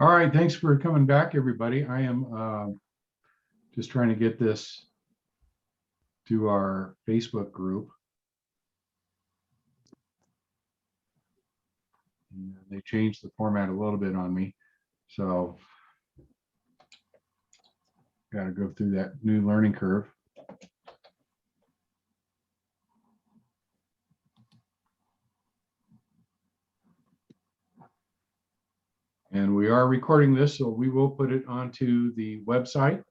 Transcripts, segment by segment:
All right, thanks for coming back, everybody. I am just trying to get this to our Facebook group. And they changed the format a little bit on me, so got to go through that new learning curve. And we are recording this, so we will put it onto the website.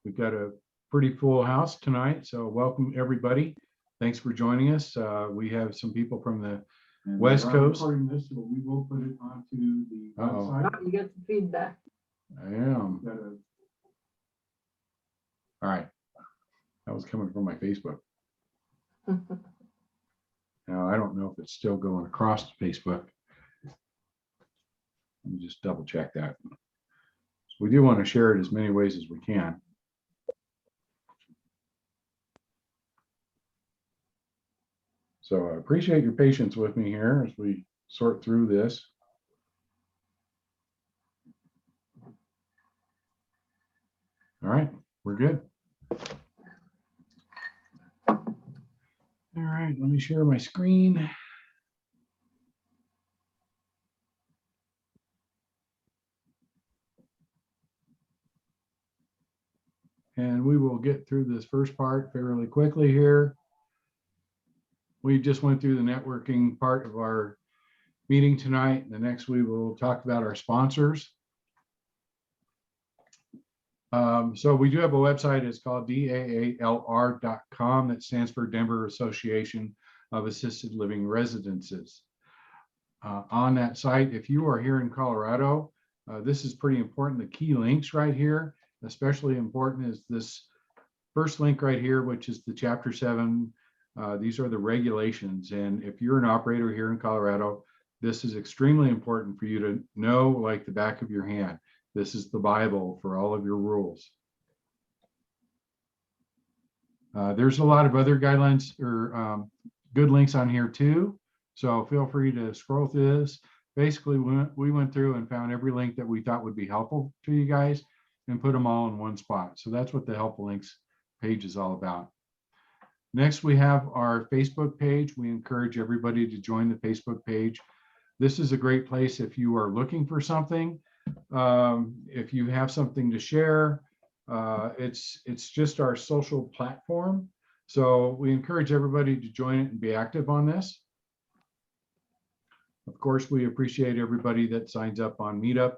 We've got a pretty full house tonight, so welcome everybody. Thanks for joining us. We have some people from the West Coast. Recording this, so we will put it onto the website. You get the feedback. I am. All right. That was coming from my Facebook. Now, I don't know if it's still going across Facebook. Let me just double check that. We do want to share it as many ways as we can. So I appreciate your patience with me here as we sort through this. All right, we're good. All right, let me share my screen. And we will get through this first part fairly quickly here. We just went through the networking part of our meeting tonight. The next we will talk about our sponsors. So we do have a website. It's called DAALR.com. That stands for Denver Association of Assisted Living Residences. On that site, if you are here in Colorado, this is pretty important. The key links right here, especially important, is this first link right here, which is the Chapter 7. These are the regulations. And if you're an operator here in Colorado, this is extremely important for you to know like the back of your hand. This is the Bible for all of your rules. There's a lot of other guidelines or good links on here too. So feel free to scroll through this. Basically, we went through and found every link that we thought would be helpful to you guys and put them all in one spot. So that's what the helpful links page is all about. Next, we have our Facebook page. We encourage everybody to join the Facebook page. This is a great place if you are looking for something. If you have something to share, it's just our social platform. So we encourage everybody to join it and be active on this. Of course, we appreciate everybody that signs up on Meetup.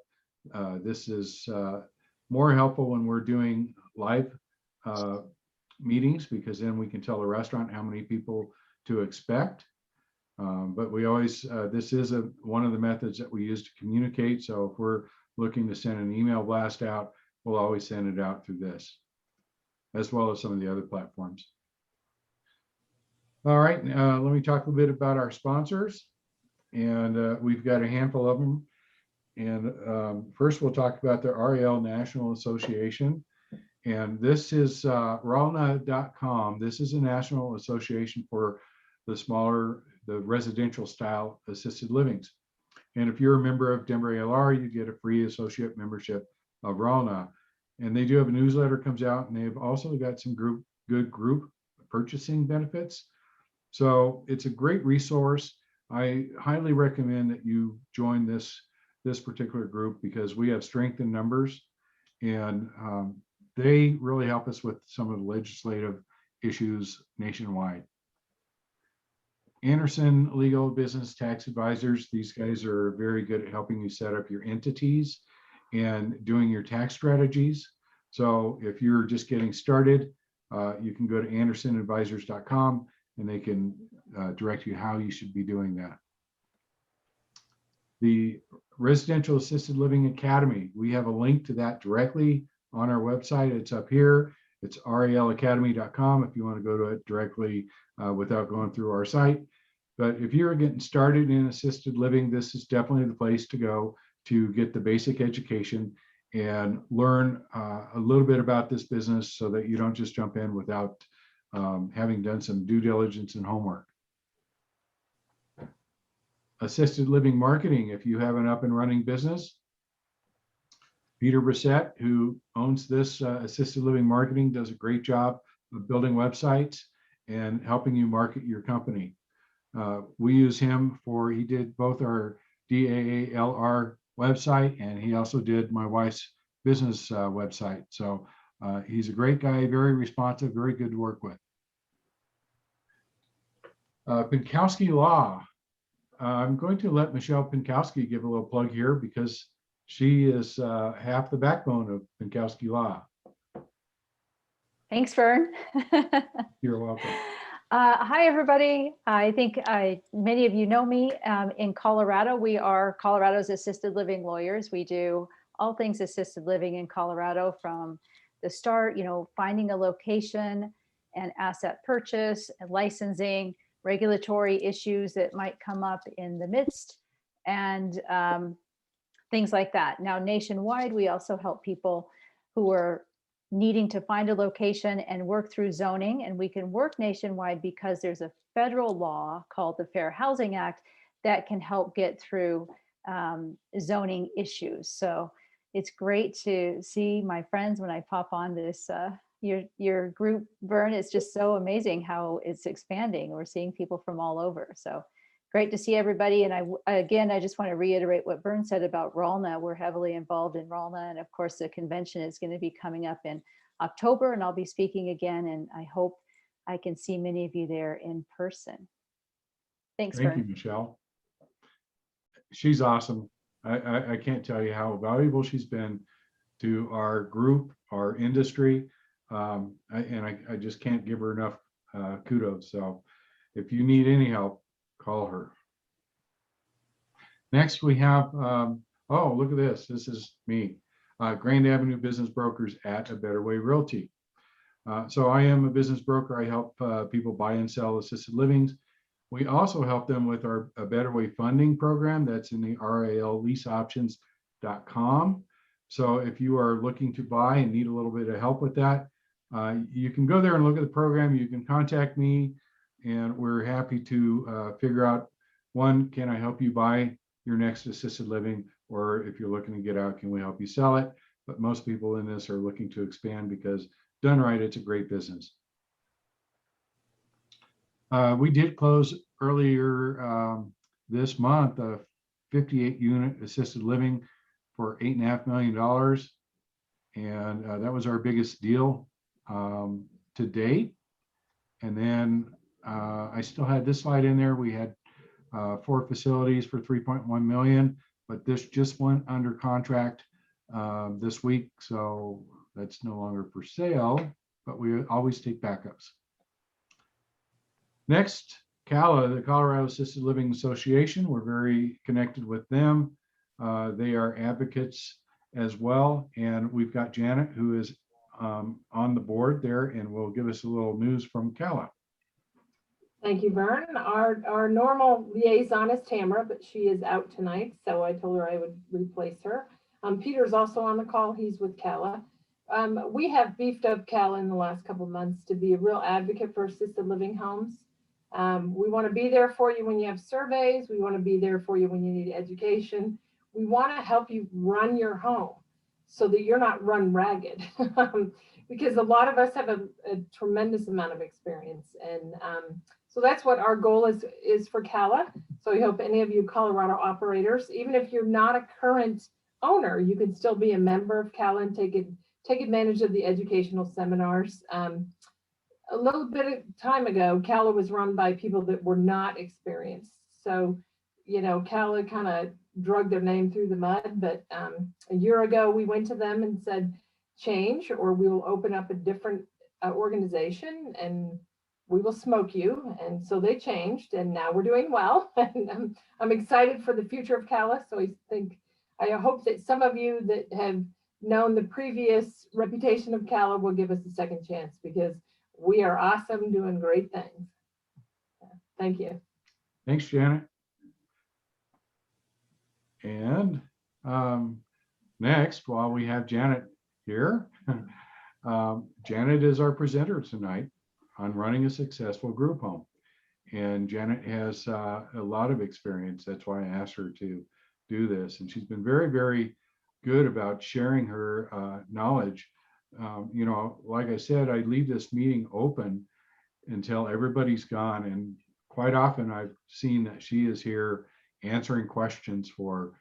This is more helpful when we're doing live meetings, because then we can tell the restaurant how many people to expect. But we always, this is one of the methods that we use to communicate. So if we're looking to send an email blast out, we'll always send it out through this, as well as some of the other platforms. All right, let me talk a bit about our sponsors. And we've got a handful of them. And first we'll talk about the RAL National Association. And this is RALNA.com. This is a national association for the residential style assisted livings. And if you're a member of Denver ALR, you get a free associate membership of RALNA. And they do have a newsletter comes out, and they've also got some good group purchasing benefits. So it's a great resource. I highly recommend that you join this particular group, because we have strength in numbers, and they really help us with some of the legislative issues nationwide. Anderson Legal Business Tax Advisors, these guys are very good at helping you set up your entities and doing your tax strategies. So if you're just getting started, you can go to andersonadvisors.com and they can direct you how you should be doing that. The Residential Assisted Living Academy, we have a link to that directly on our website. It's up here. It's ralacademy.com if you want to go to it directly without going through our site. But if you're getting started in assisted living, this is definitely the place to go to get the basic education and learn a little bit about this business, so that you don't just jump in without having done some due diligence and homework. assisted living marketing. If you have an up and running business, Peter Brissett, who owns this assisted living marketing, does a great job of building websites and helping you market your company. We use him he did both our DAALR website, and he also did my wife's business website. So he's a great guy, very responsive, very good to work with. Pinkowski Law. I'm going to let Michelle Pinkowski give a little plug here because she is half the backbone of Pinkowski Law. Thanks, Vern. You're welcome. Hi, everybody. I think many of you know me. In Colorado, we are Colorado's assisted living lawyers. We do all things assisted living in Colorado from the start, finding a location and asset purchase and licensing, regulatory issues that might come up in the midst, and things like that. Now, nationwide, we also help people who are needing to find a location and work through zoning. And we can work nationwide because there's a federal law called the Fair Housing Act that can help get through zoning issues. So it's great to see my friends when I pop on this, your group, Vern. It's just so amazing how it's expanding. We're seeing people from all over. So great to see everybody. And I just want to reiterate what Vern said about RALNA. We're heavily involved in RALNA. And of course, the convention is going to be coming up in October, and I'll be speaking again. And I hope I can see many of you there in person. Thanks, Vern. Thank you, Michelle. She's awesome. I can't tell you how valuable she's been to our group, our industry. I just can't give her enough kudos. So if you need any help, call her. Next, we have, oh, look at this. This is me, Grand Avenue Business Brokers at A Better Way Realty. So I am a business broker. I help people buy and sell assisted livings. We also help them with our A Better Way funding program. That's in the RALleaseoptions.com. So if you are looking to buy and need a little bit of help with that, you can go there and look at the program. You can contact me, and we're happy to figure out, one, can I help you buy your next assisted living? Or if you're looking to get out, can we help you sell it? But most people in this are looking to expand because done right, it's a great business. We did close earlier this month a 58-unit assisted living for $8.5 million. And that was our biggest deal to date. And then I still had this slide in there. We had 4 facilities for $3.1 million, but this just went under contract this week. So that's no longer for sale, but we always take backups. Next, CALA, the Colorado Assisted Living Association. We're very connected with them. They are advocates as well. And we've got Janet, who is on the board there, and will give us a little news from CALA. Thank you, Vern. Our normal liaison is Tamara, but she is out tonight, so I told her I would replace her. Peter's also on the call. He's with CALA. We have beefed up CALA in the last couple of months to be a real advocate for assisted living homes. We want to be there for you when you have surveys. We want to be there for you when you need education. We want to help you run your home so that you're not run ragged, because a lot of us have a tremendous amount of experience. And so that's what our goal is for CALA. So I hope any of you Colorado operators, even if you're not a current owner, you can still be a member of CALA and take advantage of the educational seminars. A little bit of time ago, CALA was run by people that were not experienced. So, CALA kind of drug their name through the mud, but a year ago, we went to them and said, change, or we will open up a different organization and we will smoke you. And so they changed, and now we're doing well. And I'm excited for the future of CALA. So I hope that some of you that have known the previous reputation of CALA will give us a second chance, because we are awesome, doing great things. Thank you. Thanks, Janet. And next, while we have Janet here, Janet is our presenter tonight on running a successful group home. And Janet has a lot of experience. That's why I asked her to do this. And she's been very, very good about sharing her knowledge. You know, like I said, I leave this meeting open until everybody's gone. And quite often I've seen that she is here answering questions for,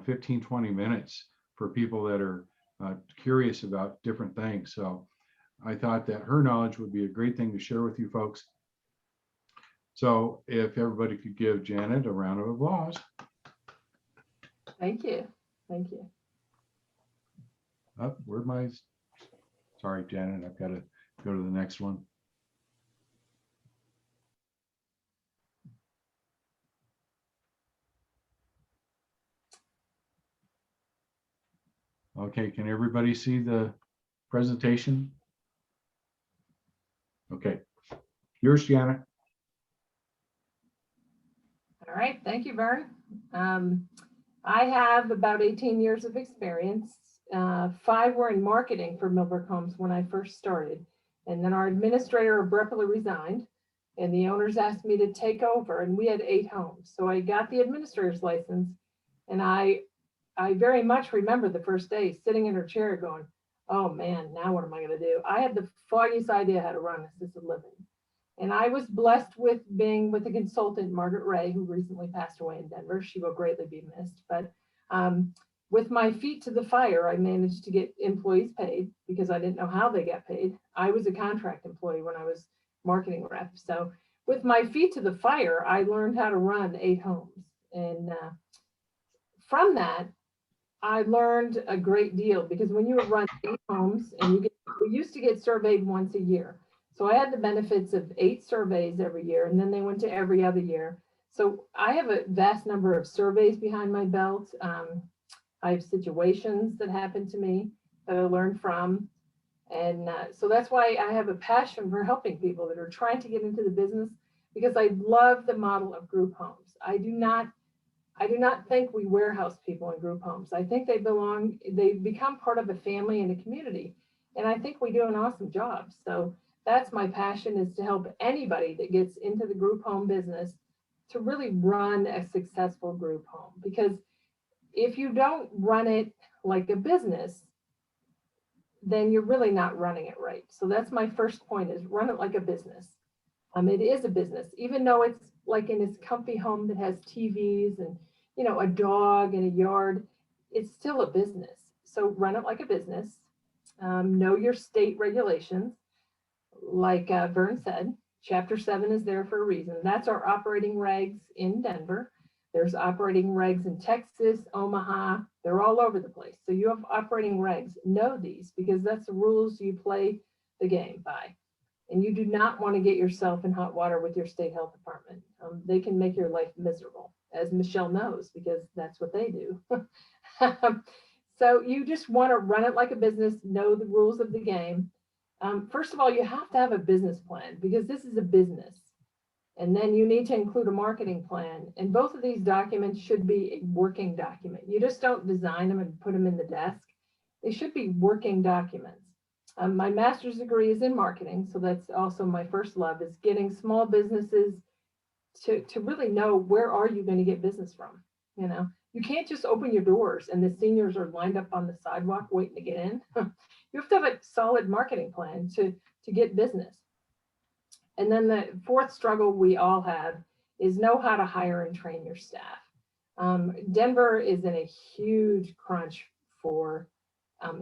15, 20 minutes for people that are curious about different things. So I thought that her knowledge would be a great thing to share with you folks. So if everybody could give Janet a round of applause. Thank you. Thank you. Oh, where'd my, sorry, Janet, I've got to go to the next one. Okay, can everybody see the presentation? Okay, yours, Janet. All right, thank you, Vern. I have about 18 years of experience. 5 were in marketing for Millbrook Homes when I first started. And then our administrator abruptly resigned and the owners asked me to take over, and we had 8 homes. So I got the administrator's license, and I very much remember the first day sitting in her chair going, oh man, now what am I gonna do? I had the foggiest idea how to run assisted living. And I was blessed with being with a consultant, Margaret Ray, who recently passed away in Denver. She will greatly be missed. But with my feet to the fire, I managed to get employees paid because I didn't know how they got paid. I was a contract employee when I was marketing rep. So with my feet to the fire, I learned how to run 8 homes. And from that, I learned a great deal because when you run 8 homes and we used to get surveyed once a year. So I had the benefits of 8 surveys every year, and then they went to every other year. So I have a vast number of surveys behind my belt. I have situations that happened to me that I learned from. And so that's why I have a passion for helping people that are trying to get into the business, because I love the model of group homes. I do not think we warehouse people in group homes. I think they become part of a family and a community. And I think we do an awesome job. So that's my passion, is to help anybody that gets into the group home business to really run a successful group home. Because if you don't run it like a business, then you're really not running it right. So that's my first point, is run it like a business. It is a business, even though it's like in this comfy home that has TVs and, a dog and a yard, it's still a business. So run it like a business. Know your state regulations. Like Vern said, Chapter 7 is there for a reason. That's our operating regs in Denver. There's operating regs in Texas, Omaha. They're all over the place. So you have operating regs. Know these, because that's the rules you play the game by. And you do not want to get yourself in hot water with your state health department. They can make your life miserable, as Michelle knows, because that's what they do. So you just want to run it like a business, know the rules of the game. First of all, you have to have a business plan, because this is a business. And then you need to include a marketing plan. And both of these documents should be a working document. You just don't design them and put them in the desk. They should be working documents. My master's degree is in marketing, so that's also my first love, is getting small businesses to really know, where are you going to get business from? You can't just open your doors and the seniors are lined up on the sidewalk waiting to get in. You have to have a solid marketing plan to get business. And then the fourth struggle we all have is know how to hire and train your staff. Denver is in a huge crunch for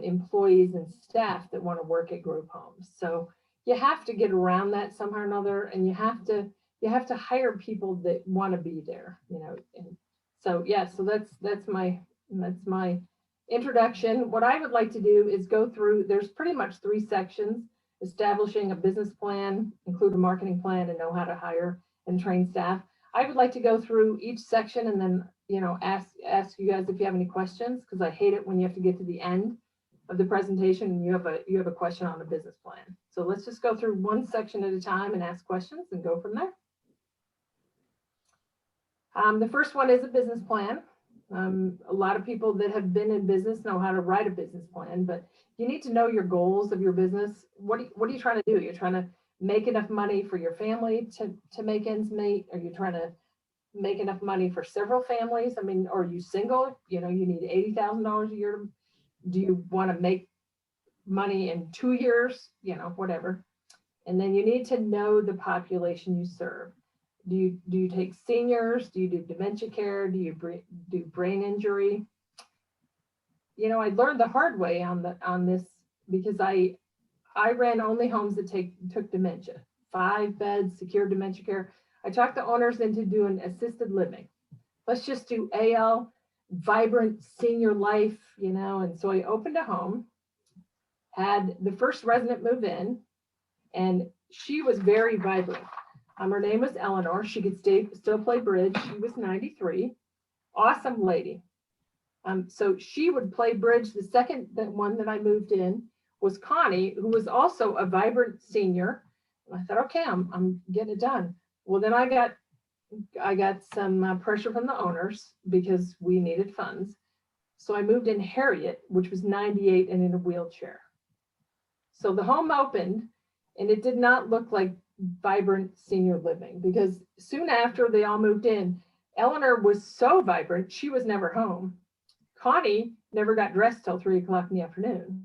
employees and staff that want to work at group homes. So you have to get around that somehow or another, and you have to hire people that want to be there, And so yeah, so that's my introduction. What I would like to do is go through, there's pretty much 3 sections: establishing a business plan, include a marketing plan, and know how to hire and train staff. I would like to go through each section and then, ask you guys if you have any questions, because I hate it when you have to get to the end of the presentation and you have a question on the business plan. So let's just go through one section at a time and ask questions and go from there. The first one is a business plan. A lot of people that have been in business know how to write a business plan, but you need to know your goals of your business. What are you trying to do? You're trying to make enough money for your family to make ends meet? Are you trying to make enough money for several families? I mean, are you single? You know, you need $80,000 a year. Do you want to make money in 2 years? You know, whatever. And then you need to know the population you serve. Do you take seniors? Do you do dementia care? Do you do brain injury? You know, I learned the hard way on this because I ran only homes that took dementia, 5 beds, secure dementia care. I talked the owners into doing assisted living. Let's just do AL, vibrant senior life, you know. And so I opened a home, had the first resident move in, and she was very vibrant. Her name was Eleanor. She could still play bridge. She was 93. Awesome lady. So she would play bridge. The second one that I moved in was Connie, who was also a vibrant senior. And I thought, okay, I'm getting it done. Well, then I got some pressure from the owners because we needed funds. So I moved in Harriet, which was 98 and in a wheelchair. So the home opened, and it did not look like vibrant senior living, because soon after they all moved in, Eleanor was so vibrant, she was never home. Connie never got dressed till 3 o'clock in the afternoon.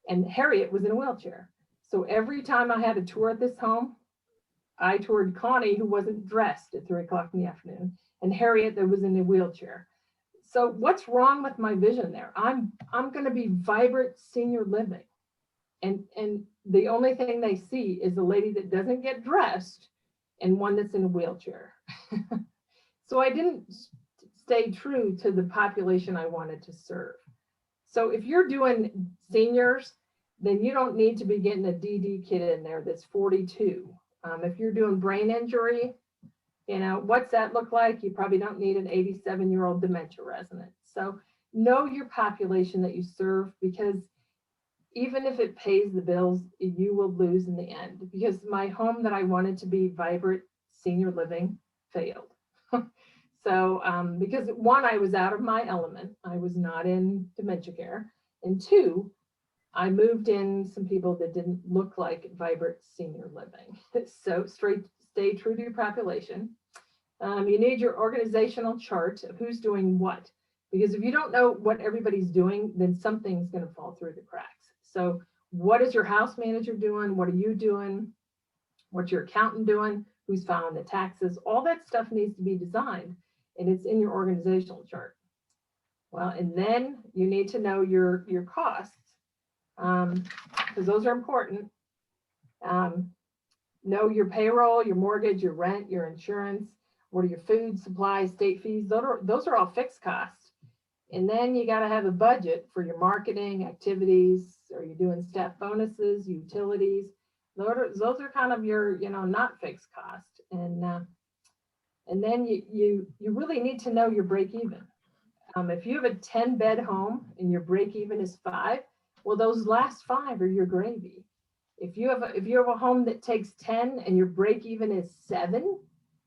And Harriet was in a wheelchair. So every time I had a tour at this home, I toured Connie, who wasn't dressed at 3 o'clock in the afternoon, and Harriet that was in a wheelchair. So what's wrong with my vision there? I'm going to be vibrant senior living. And the only thing they see is a lady that doesn't get dressed and one that's in a wheelchair. So I didn't stay true to the population I wanted to serve. So if you're doing seniors, then you don't need to be getting a DD kid in there that's 42. If you're doing brain injury, you know, what's that look like? You probably don't need an 87-year-old dementia resident. So know your population that you serve, because even if it pays the bills, you will lose in the end. Because my home that I wanted to be vibrant senior living failed. So because one, I was out of my element. I was not in dementia care. And 2, I moved in some people that didn't look like vibrant senior living. So stay true to your population. You need your organizational chart of who's doing what. Because if you don't know what everybody's doing, then something's going to fall through the cracks. So what is your house manager doing? What are you doing? What's your accountant doing? Who's filing the taxes? All that stuff needs to be designed, and it's in your organizational chart. Well, and then you need to know your costs, because those are important. Know your payroll, your mortgage, your rent, your insurance. What are your food, supplies, state fees? Those are all fixed costs. And then you got to have a budget for your marketing activities. Are you doing staff bonuses, utilities? Those are kind of your, you know, not fixed cost. And then you really need to know your break even. If you have a 10-bed home and your break even is 5, well, those last 5 are your gravy. If you have a home that takes 10 and your break even is 7,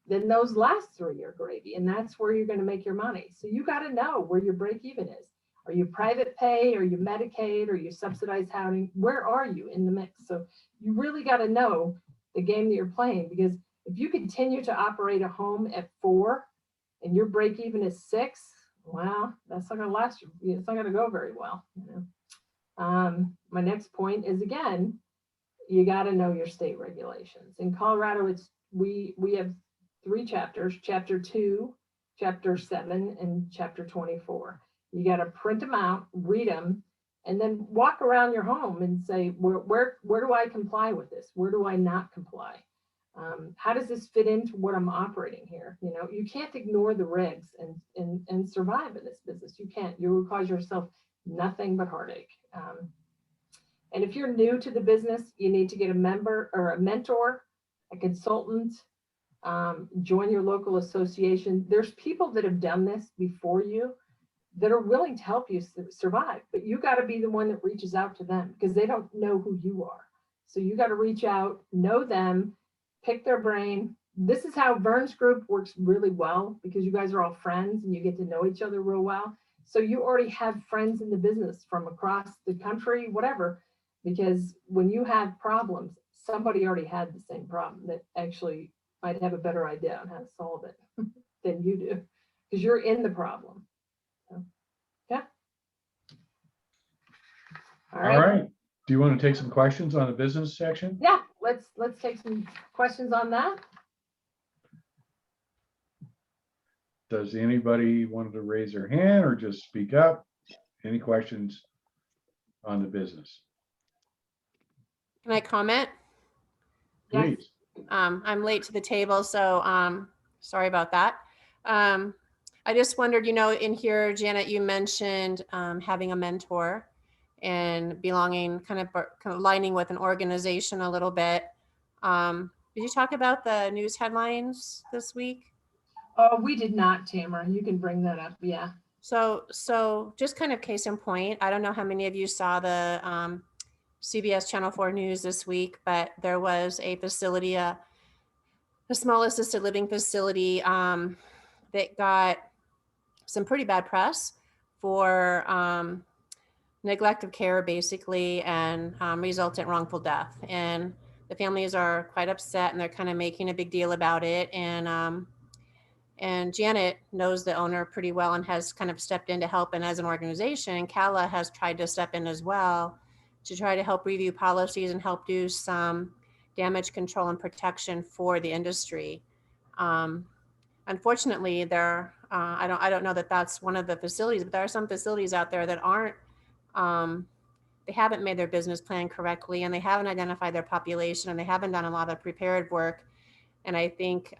then those last 3 are gravy, and that's where you're going to make your money. So you got to know where your break even is. Are you private pay? Are you Medicaid? Are you subsidized housing? Where are you in the mix? So you really got to know the game that you're playing, because if you continue to operate a home at 4 and your break even is 6, well, that's not going to last you. It's not going to go very well. You know? My next point is, again, you got to know your state regulations. In Colorado, we have 3 chapters: Chapter 2, Chapter 7, and Chapter 24. You got to print them out, read them, and then walk around your home and say, where do I comply with this? Where do I not comply? How does this fit into what I'm operating here? You know, you can't ignore the regs and survive in this business. You can't. You will cause yourself nothing but heartache. And if you're new to the business, you need to get a member or a mentor, a consultant. Join your local association. There's people that have done this before you that are willing to help you survive, but you got to be the one that reaches out to them, because they don't know who you are. So you got to reach out, know them, pick their brain. This is how Vern's group works really well, because you guys are all friends and you get to know each other real well. So you already have friends in the business from across the country, whatever, because when you have problems, somebody already had the same problem that actually might have a better idea on how to solve it than you do, because you're in the problem. So, yeah. All right. Do you want to take some questions on the business section? Yeah, let's take some questions on that. Does anybody want to raise their hand or just speak up? Any questions on the business? Can I comment? Yes. Please. I'm late to the table, so sorry about that. I just wondered, in here, Janet, you mentioned having a mentor and belonging, kind of aligning with an organization a little bit. Did you talk about the news headlines this week? Oh, we did not, Tamara. You can bring that up. Yeah. So just kind of case in point, I don't know how many of you saw the CBS Channel 4 news this week, but there was a facility, a small assisted living facility that got some pretty bad press for neglect of care, basically, and resultant wrongful death. And the families are quite upset, and they're kind of making a big deal about it. And Janet knows the owner pretty well and has kind of stepped in to help. And as an organization, Cala has tried to step in as well to try to help review policies and help do some damage control and protection for the industry. Unfortunately, I don't know that that's one of the facilities, but there are some facilities out there that aren't, they haven't made their business plan correctly, and they haven't identified their population, and they haven't done a lot of prepared work. And I think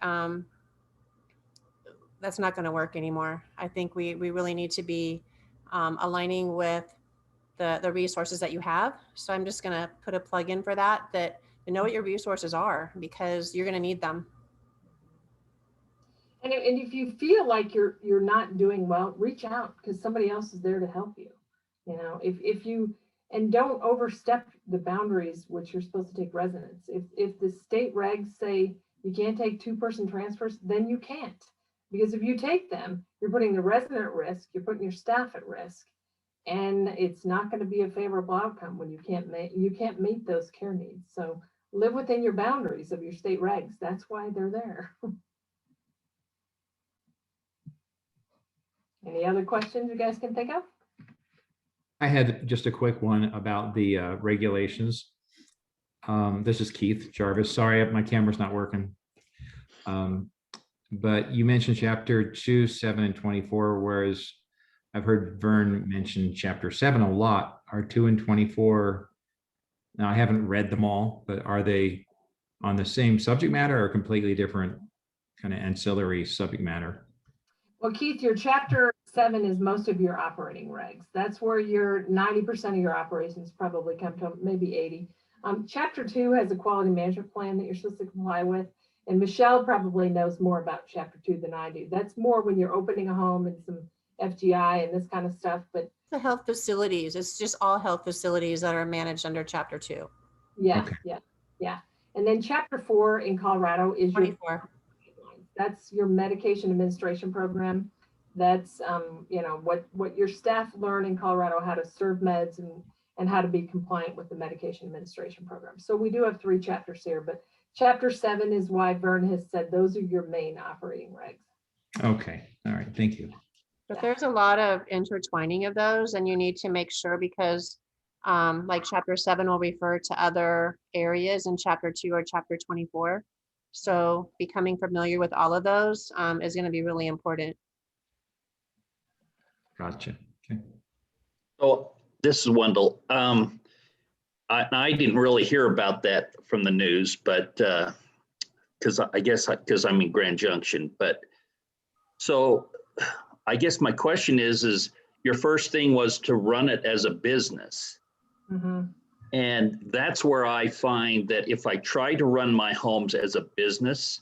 that's not going to work anymore. I think we really need to be aligning with the resources that you have. So I'm just going to put a plug in for that you know what your resources are, because you're going to need them. And if you feel like you're not doing well, reach out, because somebody else is there to help you. If you, and don't overstep the boundaries which you're supposed to take residence. If the state regs say you can't take 2-person transfers, then you can't. Because if you take them, you're putting the resident at risk, you're putting your staff at risk, and it's not going to be a favorable outcome when you can't meet those care needs. So live within your boundaries of your state regs. That's why they're there. Any other questions you guys can think of? I had just a quick one about the regulations. This is Keith Jarvis. Sorry, my camera's not working. But you mentioned chapter 2, 7, and 24, whereas I've heard Vern mention chapter 7 a lot. Are 2 and 24, now I haven't read them all, but are they on the same subject matter or completely different kind of ancillary subject matter? Well, Keith, your chapter 7 is most of your operating regs. That's where your 90% of your operations probably come to, maybe 80. Chapter 2 has a quality management plan that you're supposed to comply with. And Michelle probably knows more about chapter 2 than I do. That's more when you're opening a home and some FGI and this kind of stuff. But The health facilities, it's just all health facilities that are managed under chapter 2. yeah, Okay. yeah. And then chapter 4 in Colorado is your 24. That's your medication administration program. That's what your staff learn in Colorado, how to serve meds and how to be compliant with the medication administration program. So we do have 3 chapters here, but chapter 7 is why Vern has said those are your main operating regs. Okay, all right, thank you. But there's a lot of intertwining of those, and you need to make sure, because like chapter 7 will refer to other areas in chapter 2 or chapter 24. So becoming familiar with all of those is going to be really important. Gotcha. Okay. So this is Wendell. I didn't really hear about that from the news, but because I'm in Grand Junction. But so I guess my question is your first thing was to run it as a business. Mm-hmm. And that's where I find that if I try to run my homes as a business,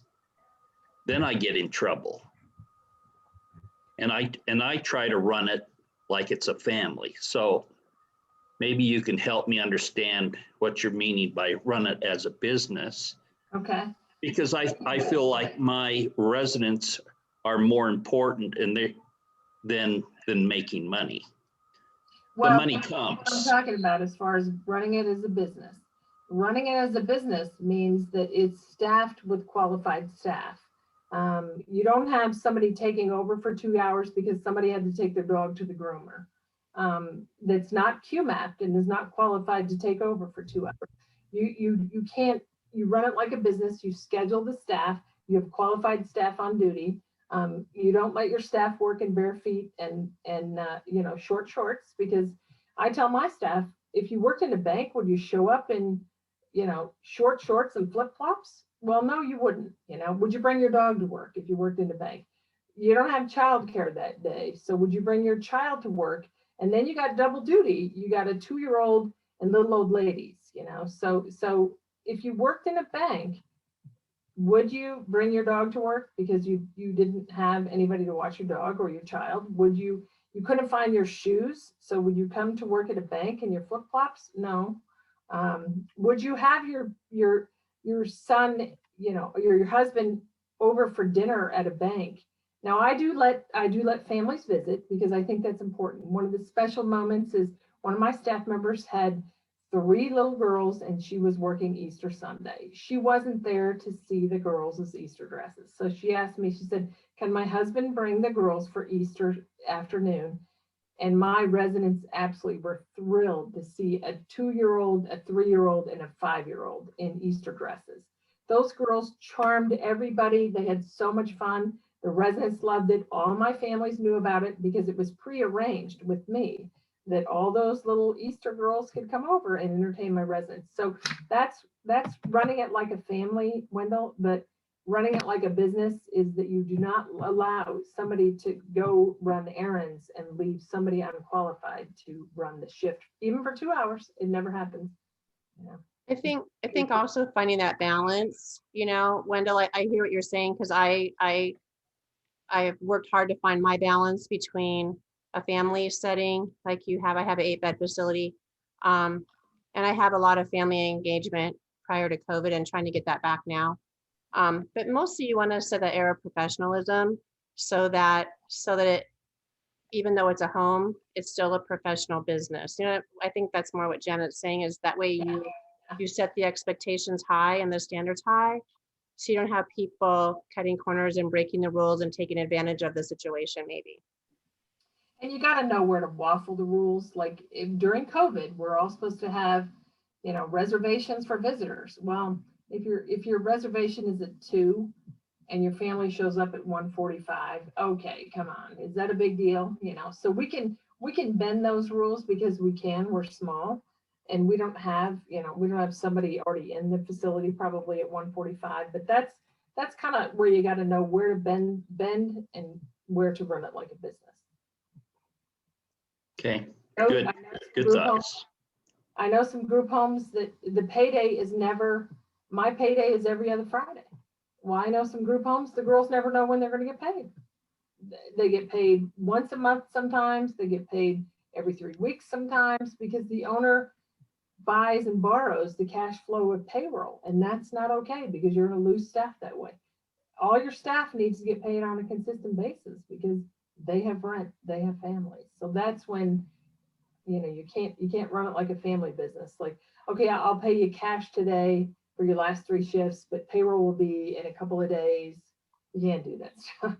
then I get in trouble. And I try to run it like it's a family. So maybe you can help me understand what you're meaning by run it as a business. Okay. Because I feel like my residents are more important than making money. Well, the money that's what I'm comes. talking about as far as running it as a business. running it as a business means that it's staffed with qualified staff. You don't have somebody taking over for 2 hours because somebody had to take their dog to the groomer. That's not QMAP'd and is not qualified to take over for 2 hours. You can't, you run it like a business, you schedule the staff, you have qualified staff on duty. You don't let your staff work in bare feet and you know, short shorts, because I tell my staff, if you worked in a bank, would you show up in, you know, short shorts and flip flops? Well, no, you wouldn't. You know, would you bring your dog to work if you worked in a bank? You don't have childcare that day, so would you bring your child to work? And then you got double duty. You got a 2-year-old and little old ladies. You know, so if you worked in a bank, would you bring your dog to work because you didn't have anybody to watch your dog or your child? Would you couldn't find your shoes, so would you come to work at a bank in your flip flops? No. Would you have your son, you know, your husband over for dinner at a bank? Now I do let families visit because I think that's important. One of the special moments is one of my staff members had 3 little girls and she was working Easter Sunday. She wasn't there to see the girls' Easter dresses. So she asked me, she said, can my husband bring the girls for Easter afternoon? And my residents absolutely were thrilled to see a 2-year-old, a 3-year-old, and a 5-year-old in Easter dresses. Those girls charmed everybody. They had so much fun. The residents loved it. All my families knew about it because it was prearranged with me that all those little Easter girls could come over and entertain my residents. So that's running it like a family, Wendell, but running it like a business is that you do not allow somebody to go run errands and leave somebody unqualified to run the shift, even for 2 hours. It never happens. Yeah. I think also finding that balance, you know, Wendell, I hear what you're saying, because I've worked hard to find my balance between a family setting like you have. I have an 8-bed facility. And I have a lot of family engagement prior to COVID and trying to get that back now. But mostly you want to set that air of professionalism so that it, even though it's a home, it's still a professional business. You know, I think that's more what Janet's saying, is that way you set the expectations high and the standards high, so you don't have people cutting corners and breaking the rules and taking advantage of the situation maybe. And you got to know where to waffle the rules. Like during COVID, we're all supposed to have, you know, reservations for visitors. Well, if your reservation is at 2 and your family shows up at 1:45, okay, come on, is that a big deal? You know, so we can bend those rules because we're small and we don't have somebody already in the facility probably at 1:45, but that's kind of where you got to know where to bend and where to run it like a business. Okay, So good, good thoughts. I know some group homes that the payday is never, my payday is every other Friday. Well, I know some group homes, the girls never know when they're going to get paid. They get paid once a month sometimes, they get paid every 3 weeks sometimes, because the owner buys and borrows the cash flow of payroll, and that's not okay because you're going to lose staff that way. All your staff needs to get paid on a consistent basis because they have rent, they have families. So that's when, you know, you can't run it like a family business. Like, okay, I'll pay you cash today for your last 3 shifts, but payroll will be in a couple of days. You can't do that stuff.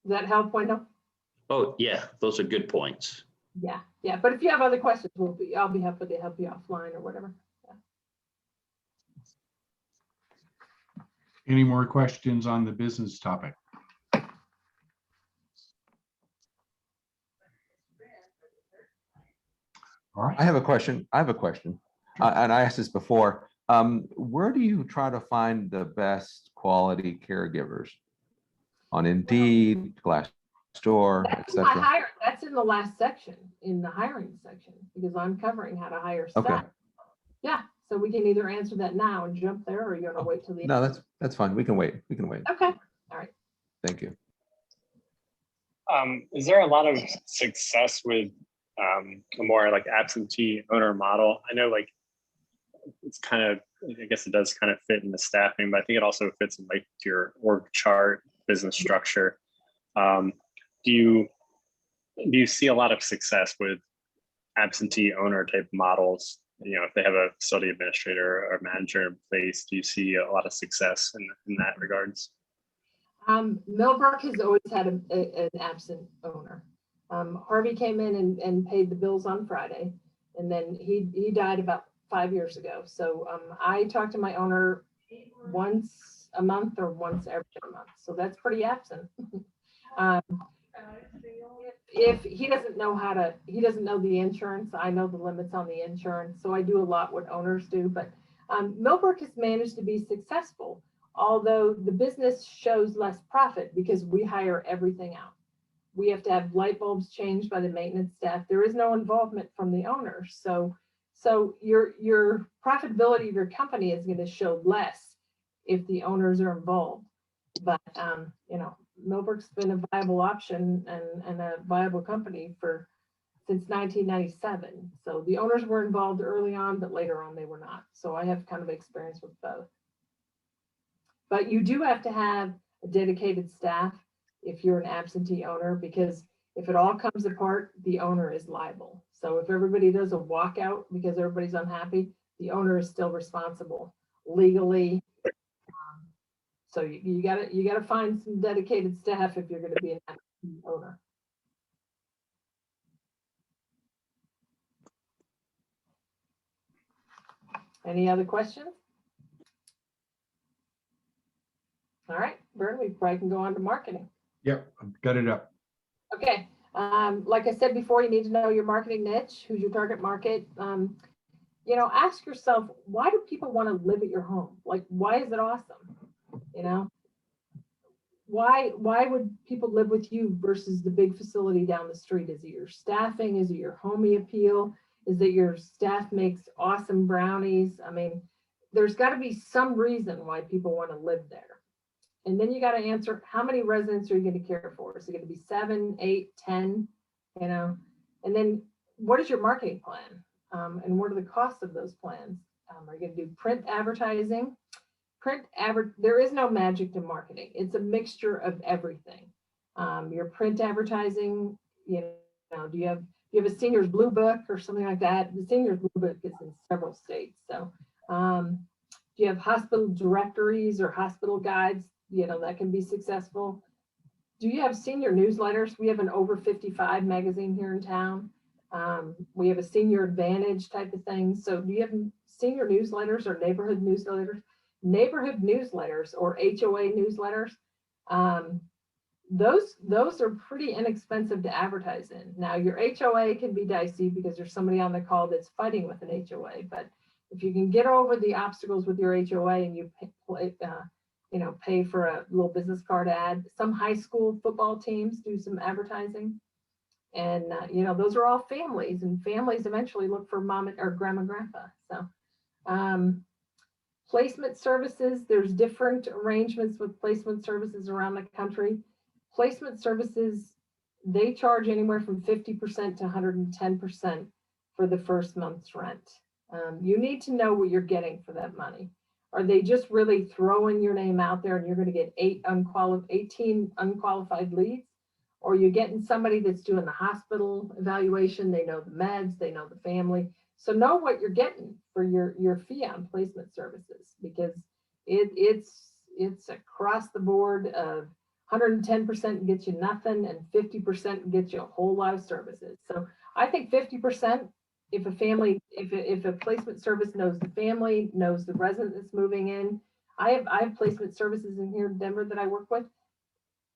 Does that help, Wendell? Oh, yeah, those are good points. Yeah. But if you have other questions, I'll be happy to help you offline or whatever. Yeah. Any more questions on the business topic? All right. I have a question. And I asked this before. Where do you try to find the best quality caregivers? On Indeed, Glassdoor, etc. That's in the last section, in the hiring section, because I'm covering how to hire staff. Okay. Yeah, so we can either answer that now and jump there, or you're gonna wait till the end. No, that's fine. We can wait. Okay, all right. Thank you. Is there a lot of success with a more like absentee owner model? I know like it's kind of, I guess it does kind of fit in the staffing, but I think it also fits in like your org chart, business structure. Do you see a lot of success with absentee owner type models if they have a facility administrator or manager in place, do you see a lot of success in that regards? Millbrook has always had an absent owner. Harvey came in and paid the bills on Friday, and then he died about 5 years ago. So I talk to my owner once a month or once every month. So that's pretty absent. If he doesn't know he doesn't know the insurance, I know the limits on the insurance. So I do a lot what owners do, but Millbrook has managed to be successful, although the business shows less profit because we hire everything out. We have to have light bulbs changed by the maintenance staff. There is no involvement from the owners. So your profitability of your company is going to show less if the owners are involved. But Millbrook's been a viable option and a viable company since 1997. So the owners were involved early on, but later on they were not. So I have kind of experience with both. But you do have to have a dedicated staff if you're an absentee owner, because if it all comes apart, the owner is liable. So if everybody does a walkout because everybody's unhappy, the owner is still responsible legally. So you gotta find some dedicated staff if you're going to be an absentee owner. Any other questions? All right, Vern, we probably can go on to marketing. Yep, I've got it up. Okay, like I said before, you need to know your marketing niche, who's your target market. Ask yourself, why do people want to live at your home? Like, why is it awesome? Why would people live with you versus the big facility down the street? Is it your staffing? Is it your homey appeal? Is it your staff makes awesome brownies? I mean, there's got to be some reason why people want to live there. And then you got to answer, how many residents are you going to care for? Is it going to be 7, 8, 10? And then what is your marketing plan? And what are the costs of those plans? Are you going to do print advertising? There is no magic to marketing. It's a mixture of everything. Your print advertising, do you have a seniors blue book or something like that? The seniors blue book is in several states. So do you have hospital directories or hospital guides? That can be successful. Do you have senior newsletters? We have an over 55 magazine here in town. We have a senior advantage type of thing. So do you have senior newsletters or neighborhood newsletters? Neighborhood newsletters or HOA newsletters, those are pretty inexpensive to advertise in. Now your HOA can be dicey because there's somebody on the call that's fighting with an HOA, but if you can get over the obstacles with your HOA and you pay for a little business card ad, some high school football teams do some advertising, and those are all families, and families eventually look for mom or grandma and grandpa. So placement services, there's different arrangements with placement services around the country. Placement services, they charge anywhere from 50% to 110% for the first month's rent. You need to know what you're getting for that money. Are they just really throwing your name out there and you're going to get 18 unqualified leads? Or you're getting somebody that's doing the hospital evaluation, they know the meds, they know the family. So know what you're getting for your fee on placement services, because it's across the board of 110% gets you nothing and 50% gets you a whole lot of services. So I think 50%, if a placement service knows the family, knows the resident that's moving in. I have placement services in here in Denver that I work with.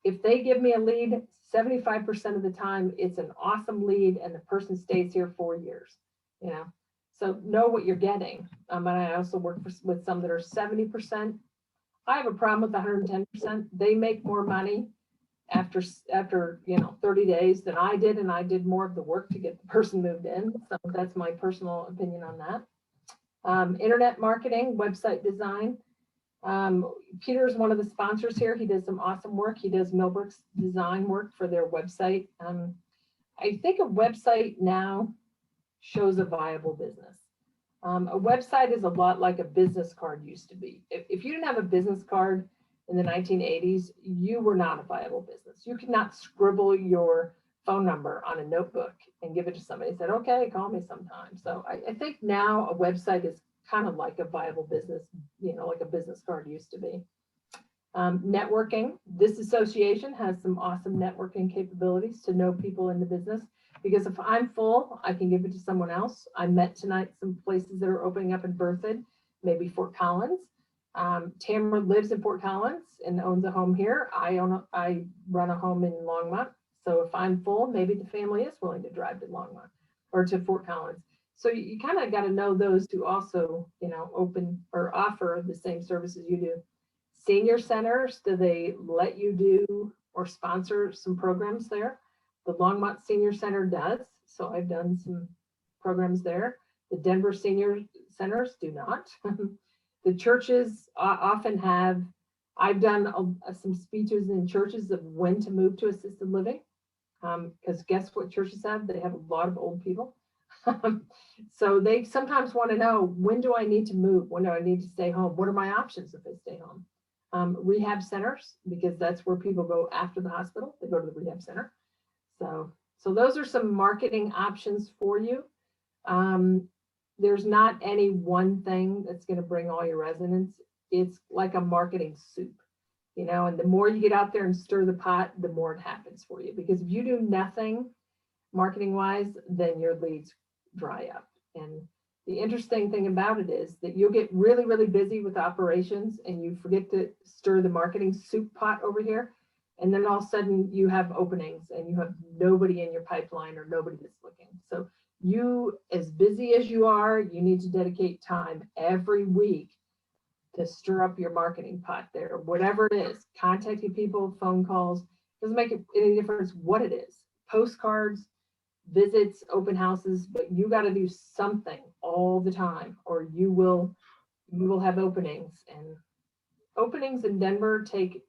If they give me a lead, 75% of the time it's an awesome lead and the person stays here 4 years. So know what you're getting. And I also work with some that are 70%. I have a problem with 110%. They make more money after 30 days than I did, and I did more of the work to get the person moved in. So that's my personal opinion on that. Internet marketing, website design. Peter's one of the sponsors here. He does some awesome work. He does Millbrook's design work for their website. I think a website now shows a viable business. A website is a lot like a business card used to be. If you didn't have a business card in the 1980s, you were not a viable business. You could not scribble your phone number on a notebook and give it to somebody. Said, okay, call me sometime. So I think now a website is kind of like a viable business, like a business card used to be. Networking. This association has some awesome networking capabilities to know people in the business, because if I'm full, I can give it to someone else. I met tonight some places that are opening up in Berthoud, maybe Fort Collins. Tamara lives in Fort Collins and owns a home here. I run a home in Longmont. So if I'm full, maybe the family is willing to drive to Longmont or to Fort Collins. So you kind of got to know those who also, open or offer the same services you do. Senior centers, do they let you do or sponsor some programs there? The Longmont Senior Center does. So I've done some programs there. The Denver Senior Centers do not. The churches often have, I've done some speeches in churches of when to move to assisted living. Because guess what churches have? They have a lot of old people. So they sometimes want to know, when do I need to move? When do I need to stay home? What are my options if I stay home? Rehab centers, because that's where people go after the hospital. They go to the rehab center. So those are some marketing options for you. There's not any one thing that's going to bring all your residents. It's like a marketing soup, and the more you get out there and stir the pot, the more it happens for you. Because if you do nothing marketing wise, then your leads dry up. And the interesting thing about it is that you'll get really, really busy with operations and you forget to stir the marketing soup pot over here. And then all of a sudden you have openings and you have nobody in your pipeline or nobody that's looking. So you, as busy as you are, you need to dedicate time every week to stir up your marketing pot there, whatever it is, contacting people, phone calls, doesn't make any difference what it is, postcards, visits, open houses, but you got to do something all the time or you will have openings. And openings in Denver take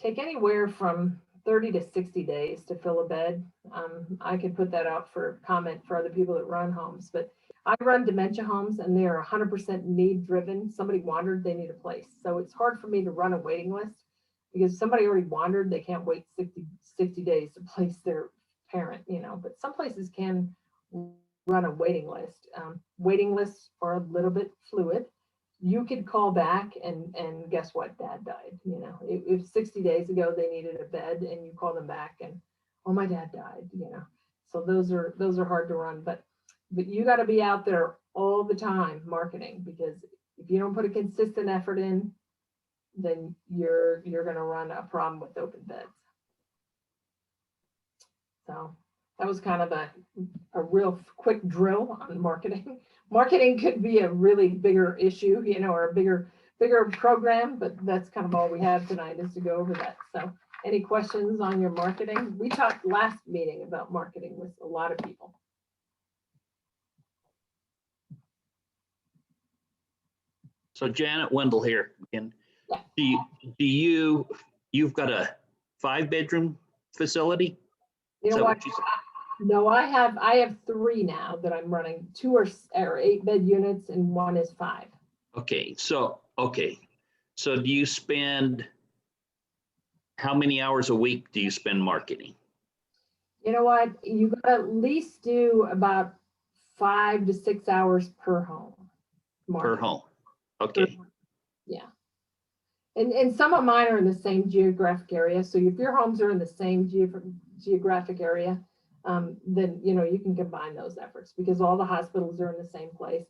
anywhere from 30 to 60 days to fill a bed. I could put that out for comment for other people that run homes, but I run dementia homes and they are 100% need driven. Somebody wandered, they need a place. So it's hard for me to run a waiting list because somebody already wandered, they can't wait 60 days to place their parent, but some places can run a waiting list. Waiting lists are a little bit fluid. You could call back and guess what? Dad died. If 60 days ago they needed a bed and you call them back and, oh, my dad died, So those are hard to run, but you got to be out there all the time marketing, because if you don't put a consistent effort in, then you're going to run a problem with open beds. So that was kind of a real quick drill on marketing. Marketing could be a really bigger issue, or a bigger program, but that's kind of all we have tonight is to go over that. So any questions on your marketing? We talked last meeting about marketing with a lot of people. So Janet Wendell here again. Yeah. You've got a 5-bedroom facility? You know what? No, I have 3 now that I'm running. 2 are 8-bed units and 1 is 5. Okay. So do you spend, how many hours a week do you spend marketing? You know what? You got to at least do about 5 to 6 hours per home. Per home. Okay. Yeah. And some of mine are in the same geographic area. So if your homes are in the same geographic area, then you can combine those efforts because all the hospitals are in the same place.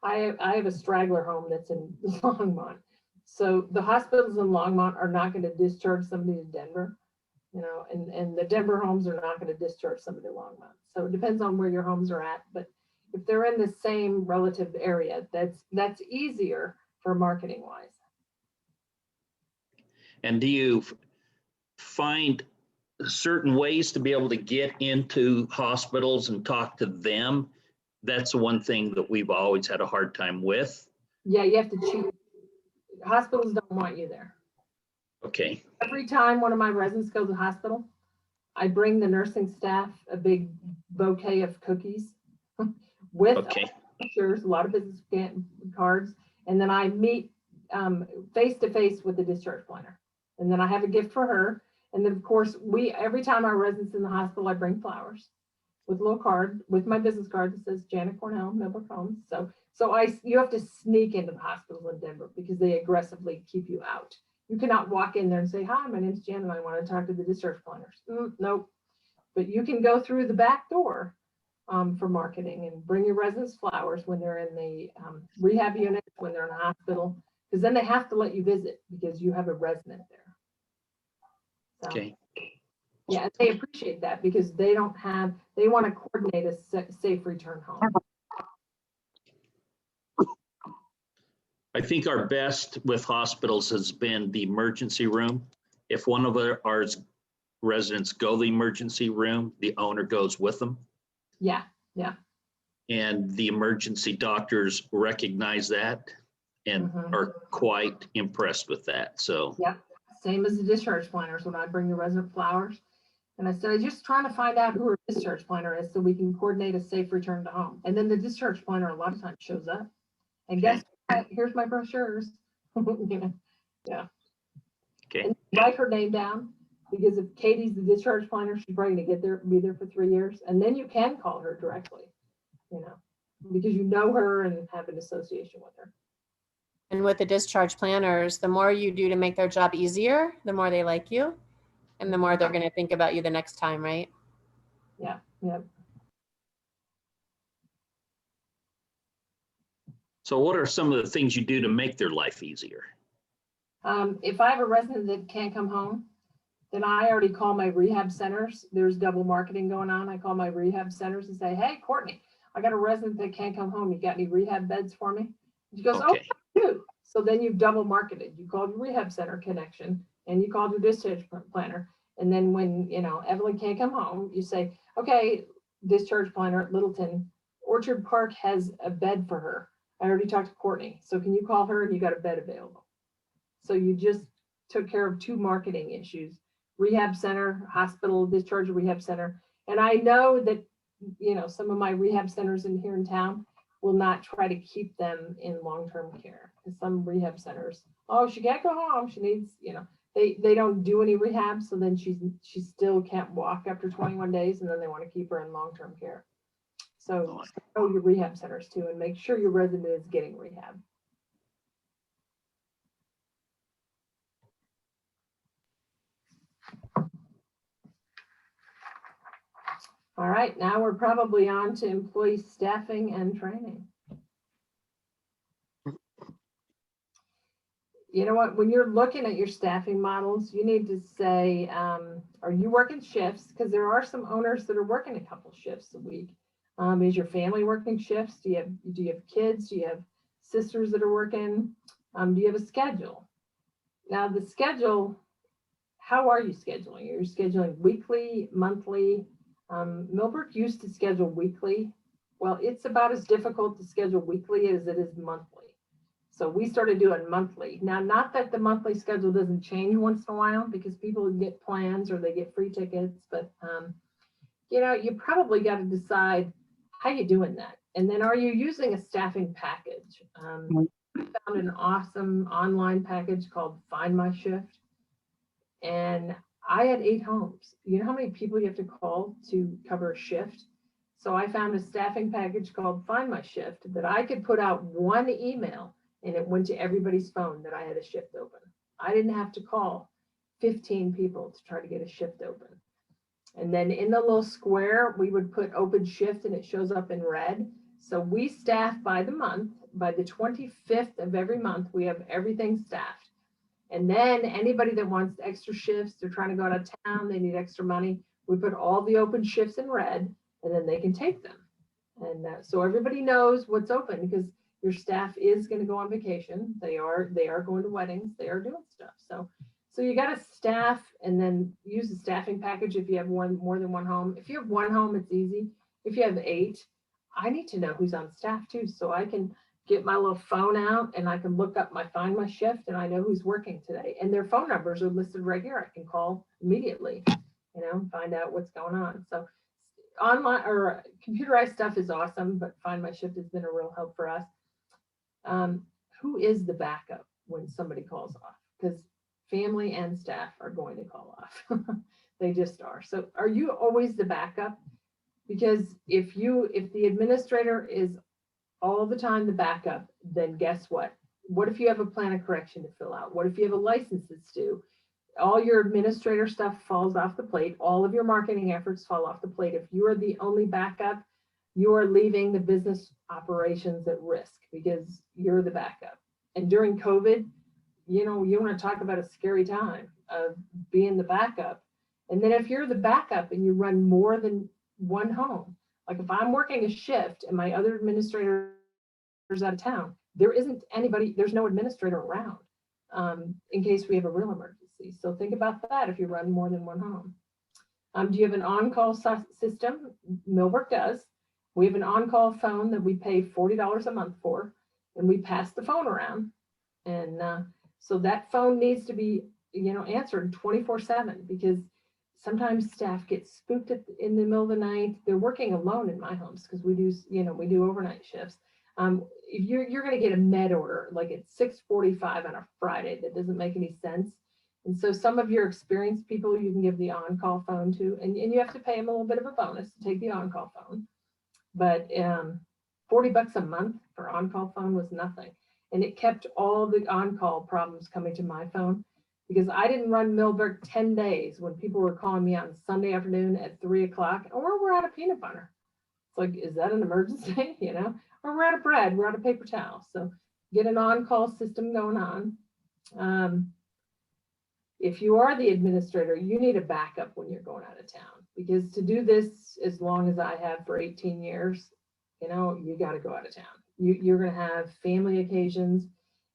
I have a straggler home that's in Longmont. So the hospitals in Longmont are not going to discharge somebody to Denver, and the Denver homes are not going to discharge somebody to Longmont. So it depends on where your homes are at. But if they're in the same relative area, that's easier for marketing wise. And do you find certain ways to be able to get into hospitals and talk to them? That's the one thing that we've always had a hard time with. Yeah, you have to choose. Hospitals don't want you there. Okay. Every time one of my residents goes to the hospital, I bring the nursing staff a big bouquet of cookies with pictures, a lot of business cards, and then I meet face to face with the discharge planner. And then I have a gift for her, And then of course, every time our residents in the hospital, I bring flowers with a little card, with my business card that says Janet Cornell, Millbrook Homes. So you have to sneak into the hospital in Denver because they aggressively keep you out. You cannot walk in there and say, hi, my name's Janet, I want to talk to the discharge planners. Nope. But you can go through the back door for marketing and bring your residents flowers when they're in the rehab unit, when they're in the hospital, because then they have to let you visit because you have a resident there. So, Okay. yeah, they appreciate that because they want to coordinate a safe return home. I think our best with hospitals has been the emergency room. If one of our residents go to the emergency room, the owner goes with them. Yeah, yeah. And the emergency doctors recognize that and are quite impressed with that. So yeah, same as the discharge planners. When I bring the resident flowers, and I said, I'm just trying to find out who our discharge planner is so we can coordinate a safe return to home. And then the discharge planner a lot of times shows up. And guess what? Here's my brochures. Yeah. okay. And write her name down because if Katie's the discharge planner, she's probably going to be there for 3 years. And then you can call her directly, because you know her and have an association with her. And with the discharge planners, the more you do to make their job easier, the more they like you and the more they're going to think about you the next time, right? Yeah, yeah. So what are some of the things you do to make their life easier? If I have a resident that can't come home, then I already call my rehab centers. There's double marketing going on. I call my rehab centers and say, hey, Courtney, I got a resident that can't come home. You got any rehab beds for me? She goes, Okay. oh, I do. So then you've double marketed. You called your rehab center connection and you called your discharge planner. And then when, Evelyn can't come home, you say, okay, discharge planner at Littleton, Orchard Park has a bed for her. I already talked to Courtney. So can you call her and you got a bed available? So you just took care of 2 marketing issues, rehab center, hospital, discharge rehab center. And I know that, some of my rehab centers here in town will not try to keep them in long-term care. Because some rehab centers, oh, she can't go home. She needs, they don't do any rehab. So then she still can't walk after 21 days. And then they want to keep her in long-term care. So know your rehab centers too, and make sure your resident is getting rehab. All right, now we're probably on to employee staffing and training. You know what, when you're looking at your staffing models, you need to say, are you working shifts? Because there are some owners that are working a couple shifts a week. Is your family working shifts? Do you have kids? Do you have sisters that are working? Do you have a schedule? Now the schedule, how are you scheduling? You're scheduling weekly, monthly. Millbrook used to schedule weekly. Well, it's about as difficult to schedule weekly as it is monthly. So we started doing monthly. Now, not that the monthly schedule doesn't change once in a while because people get plans or they get free tickets, but you probably got to decide how you're doing that. And then are you using a staffing package? I found an awesome online package called Find My Shift. And I had 8 homes. You know how many people you have to call to cover a shift? So I found a staffing package called Find My Shift that I could put out one email and it went to everybody's phone that I had a shift open. I didn't have to call 15 people to try to get a shift open. And then in the little square, we would put open shift and it shows up in red. So we staff by the month. By the 25th of every month, we have everything staffed. And then anybody that wants extra shifts, they're trying to go out of town, they need extra money, we put all the open shifts in red and then they can take them. And so everybody knows what's open because your staff is going to go on vacation. They are going to weddings, they are doing stuff. So you got to staff and then use the staffing package if you have more than one home. If you have one home, it's easy. If you have 8, I need to know who's on staff too. So I can get my little phone out and I can look up Find My Shift and I know who's working today. And their phone numbers are listed right here. I can call immediately, find out what's going on. So online or computerized stuff is awesome, but Find My Shift has been a real help for us. Who is the backup when somebody calls off? Because family and staff are going to call off. They just are. So are you always the backup? Because if the administrator is all the time the backup, then guess what? What if you have a plan of correction to fill out? What if you have a license that's due? All your administrator stuff falls off the plate. All of your marketing efforts fall off the plate. If you are the only backup, you are leaving the business operations at risk because you're the backup. And during COVID, you want to talk about a scary time of being the backup. And then if you're the backup and you run more than one home, like if I'm working a shift and my other administrator is out of town, there isn't anybody, there's no administrator around in case we have a real emergency. So think about that if you run more than one home. Do you have an on-call system? Millbrook does. We have an on-call phone that we pay $40 a month for, and we pass the phone around. And so that phone needs to be, answered 24/7 because sometimes staff get spooked in the middle of the night. They're working alone in my homes because we do overnight shifts. If you're going to get a med order like at 6:45 on a Friday, that doesn't make any sense. And so some of your experienced people you can give the on-call phone to, and you have to pay them a little bit of a bonus to take the on-call phone. But $40 a month for on-call phone was nothing. And it kept all the on-call problems coming to my phone because I didn't run Millbrook 10 days when people were calling me on Sunday afternoon at 3 o'clock, or we're out of peanut butter. It's like, is that an emergency? Or we're out of bread, we're out of paper towels. So get an on-call system going on. If you are the administrator, you need a backup when you're going out of town, because to do this as long as I have for 18 years, you got to go out of town. You're going to have family occasions,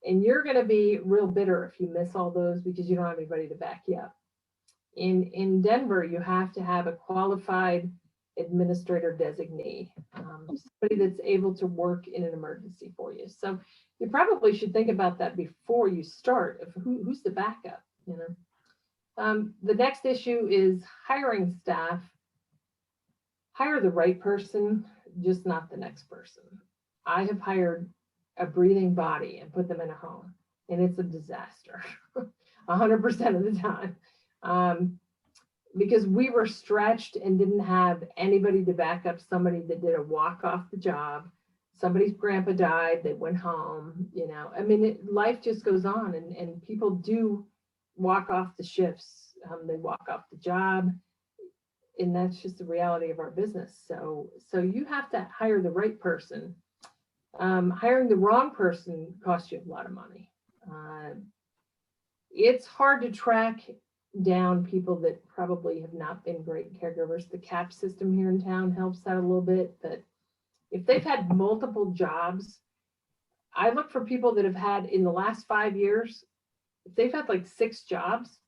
and you're going to be real bitter if you miss all those because you don't have anybody to back you up. In Denver, you have to have a qualified administrator designee, somebody that's able to work in an emergency for you. So you probably should think about that before you start of who's the backup. The next issue is hiring staff. Hire the right person, just not the next person. I have hired a breathing body and put them in a home, and it's a disaster 100% of the time. Because we were stretched and didn't have anybody to back up somebody that did a walk off the job. Somebody's grandpa died, they went home, life just goes on, and people do walk off the shifts, they walk off the job, and that's just the reality of our business. So you have to hire the right person. Hiring the wrong person costs you a lot of money. It's hard to track down people that probably have not been great caregivers. The CAP system here in town helps out a little bit, but if they've had multiple jobs, I look for people that have had in the last 5 years, if they've had like 6 jobs,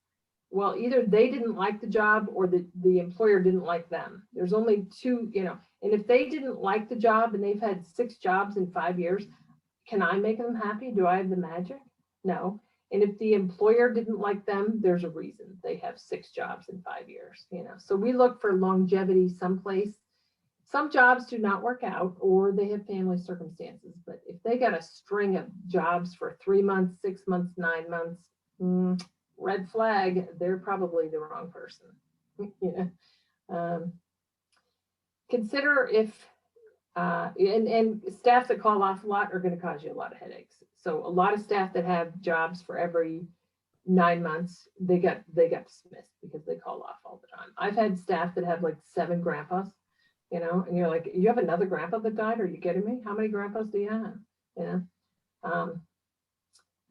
well, either they didn't like the job or the employer didn't like them. There's only 2, and if they didn't like the job and they've had 6 jobs in 5 years, can I make them happy? Do I have the magic? No. And if the employer didn't like them, there's a reason they have 6 jobs in 5 years, So we look for longevity someplace. Some jobs do not work out or they have family circumstances, but if they got a string of jobs for 3 months, 6 months, 9 months, red flag, they're probably the wrong person. Consider if, and staff that call off a lot are going to cause you a lot of headaches. So a lot of staff that have jobs for every 9 months, they got dismissed because they call off all the time. I've had staff that have like 7 grandpas, and you're like, you have another grandpa that died? Are you kidding me? How many grandpas do you have?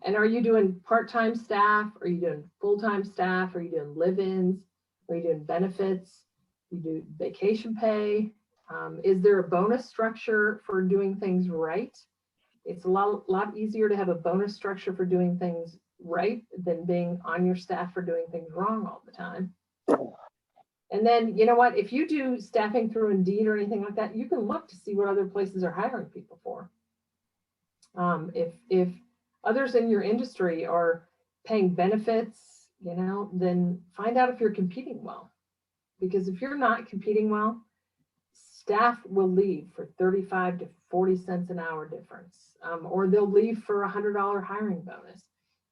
And are you doing part-time staff? Are you doing full-time staff? Are you doing live-ins? Are you doing benefits? You do vacation pay? Is there a bonus structure for doing things right? It's a lot easier to have a bonus structure for doing things right than being on your staff for doing things wrong all the time. And then, you know what? If you do staffing through Indeed or anything like that, you can look to see what other places are hiring people for. If others in your industry are paying benefits, then find out if you're competing well. Because if you're not competing well, staff will leave for 35 to 40 cents an hour difference, or they'll leave for $100 hiring bonus.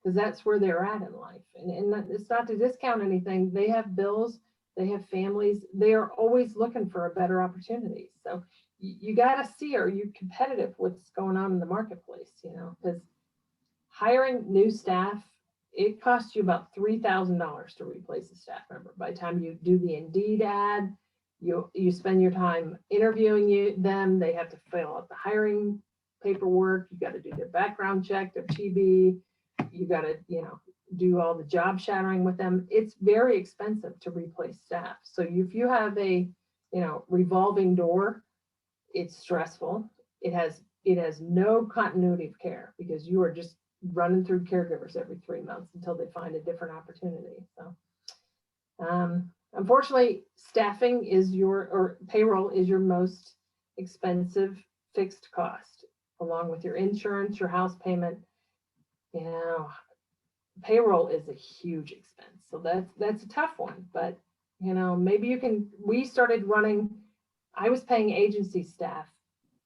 because that's where they're at in life. It's not to discount anything. They have bills, they have families, they are always looking for a better opportunity. So you got to see, are you competitive with what's going on in the marketplace, because hiring new staff, it costs you about $3,000 to replace a staff member. By the time you do the Indeed ad, you spend your time interviewing them. They have to fill out the hiring paperwork. You got to do their background check, their TB. You got to, do all the job shadowing with them. It's very expensive to replace staff. So if you have a, revolving door, it's stressful. It has no continuity of care because you are just running through caregivers every 3 months until they find a different opportunity. So, unfortunately, staffing or payroll is your most expensive fixed cost, along with your insurance, your house payment. Payroll is a huge expense. So that's a tough one, but maybe we started running, I was paying agency staff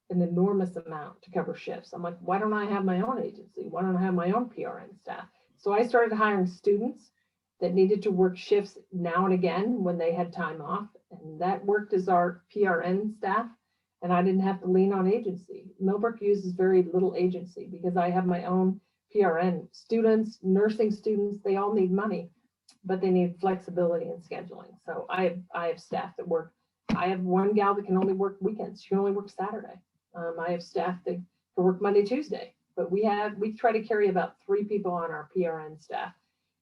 an enormous amount to cover shifts. I'm like, why don't I have my own agency? Why don't I have my own PRN staff? So I started hiring students that needed to work shifts now and again when they had time off. And that worked as our PRN staff. And I didn't have to lean on agency. Millbrook uses very little agency because I have my own PRN students, nursing students, they all need money, but they need flexibility in scheduling. So I have staff that work. I have one gal that can only work weekends. She can only work Saturday. I have staff that can work Monday, Tuesday, but we try to carry about 3 people on our PRN staff.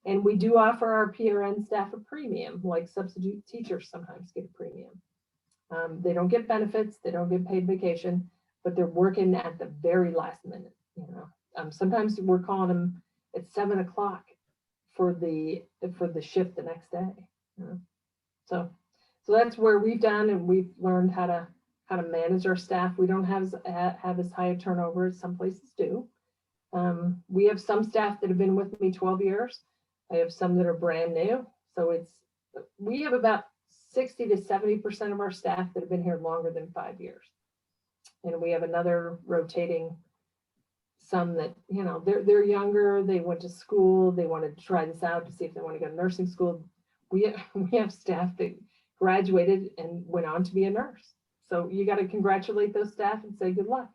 And we do offer our PRN staff a premium, like substitute teachers sometimes get a premium. They don't get benefits, they don't get paid vacation, but they're working at the very last minute, sometimes we're calling them at 7 o'clock for the shift the next day. So that's where we've done, and we've learned how to manage our staff. We don't have as high a turnover as some places do. We have some staff that have been with me 12 years. I have some that are brand new. So we have about 60 to 70% of our staff that have been here longer than 5 years. And we have another rotating, some that, they're younger, they went to school, they wanted to try this out to see if they want to go to nursing school. We have staff that graduated and went on to be a nurse. So you got to congratulate those staff and say, good luck.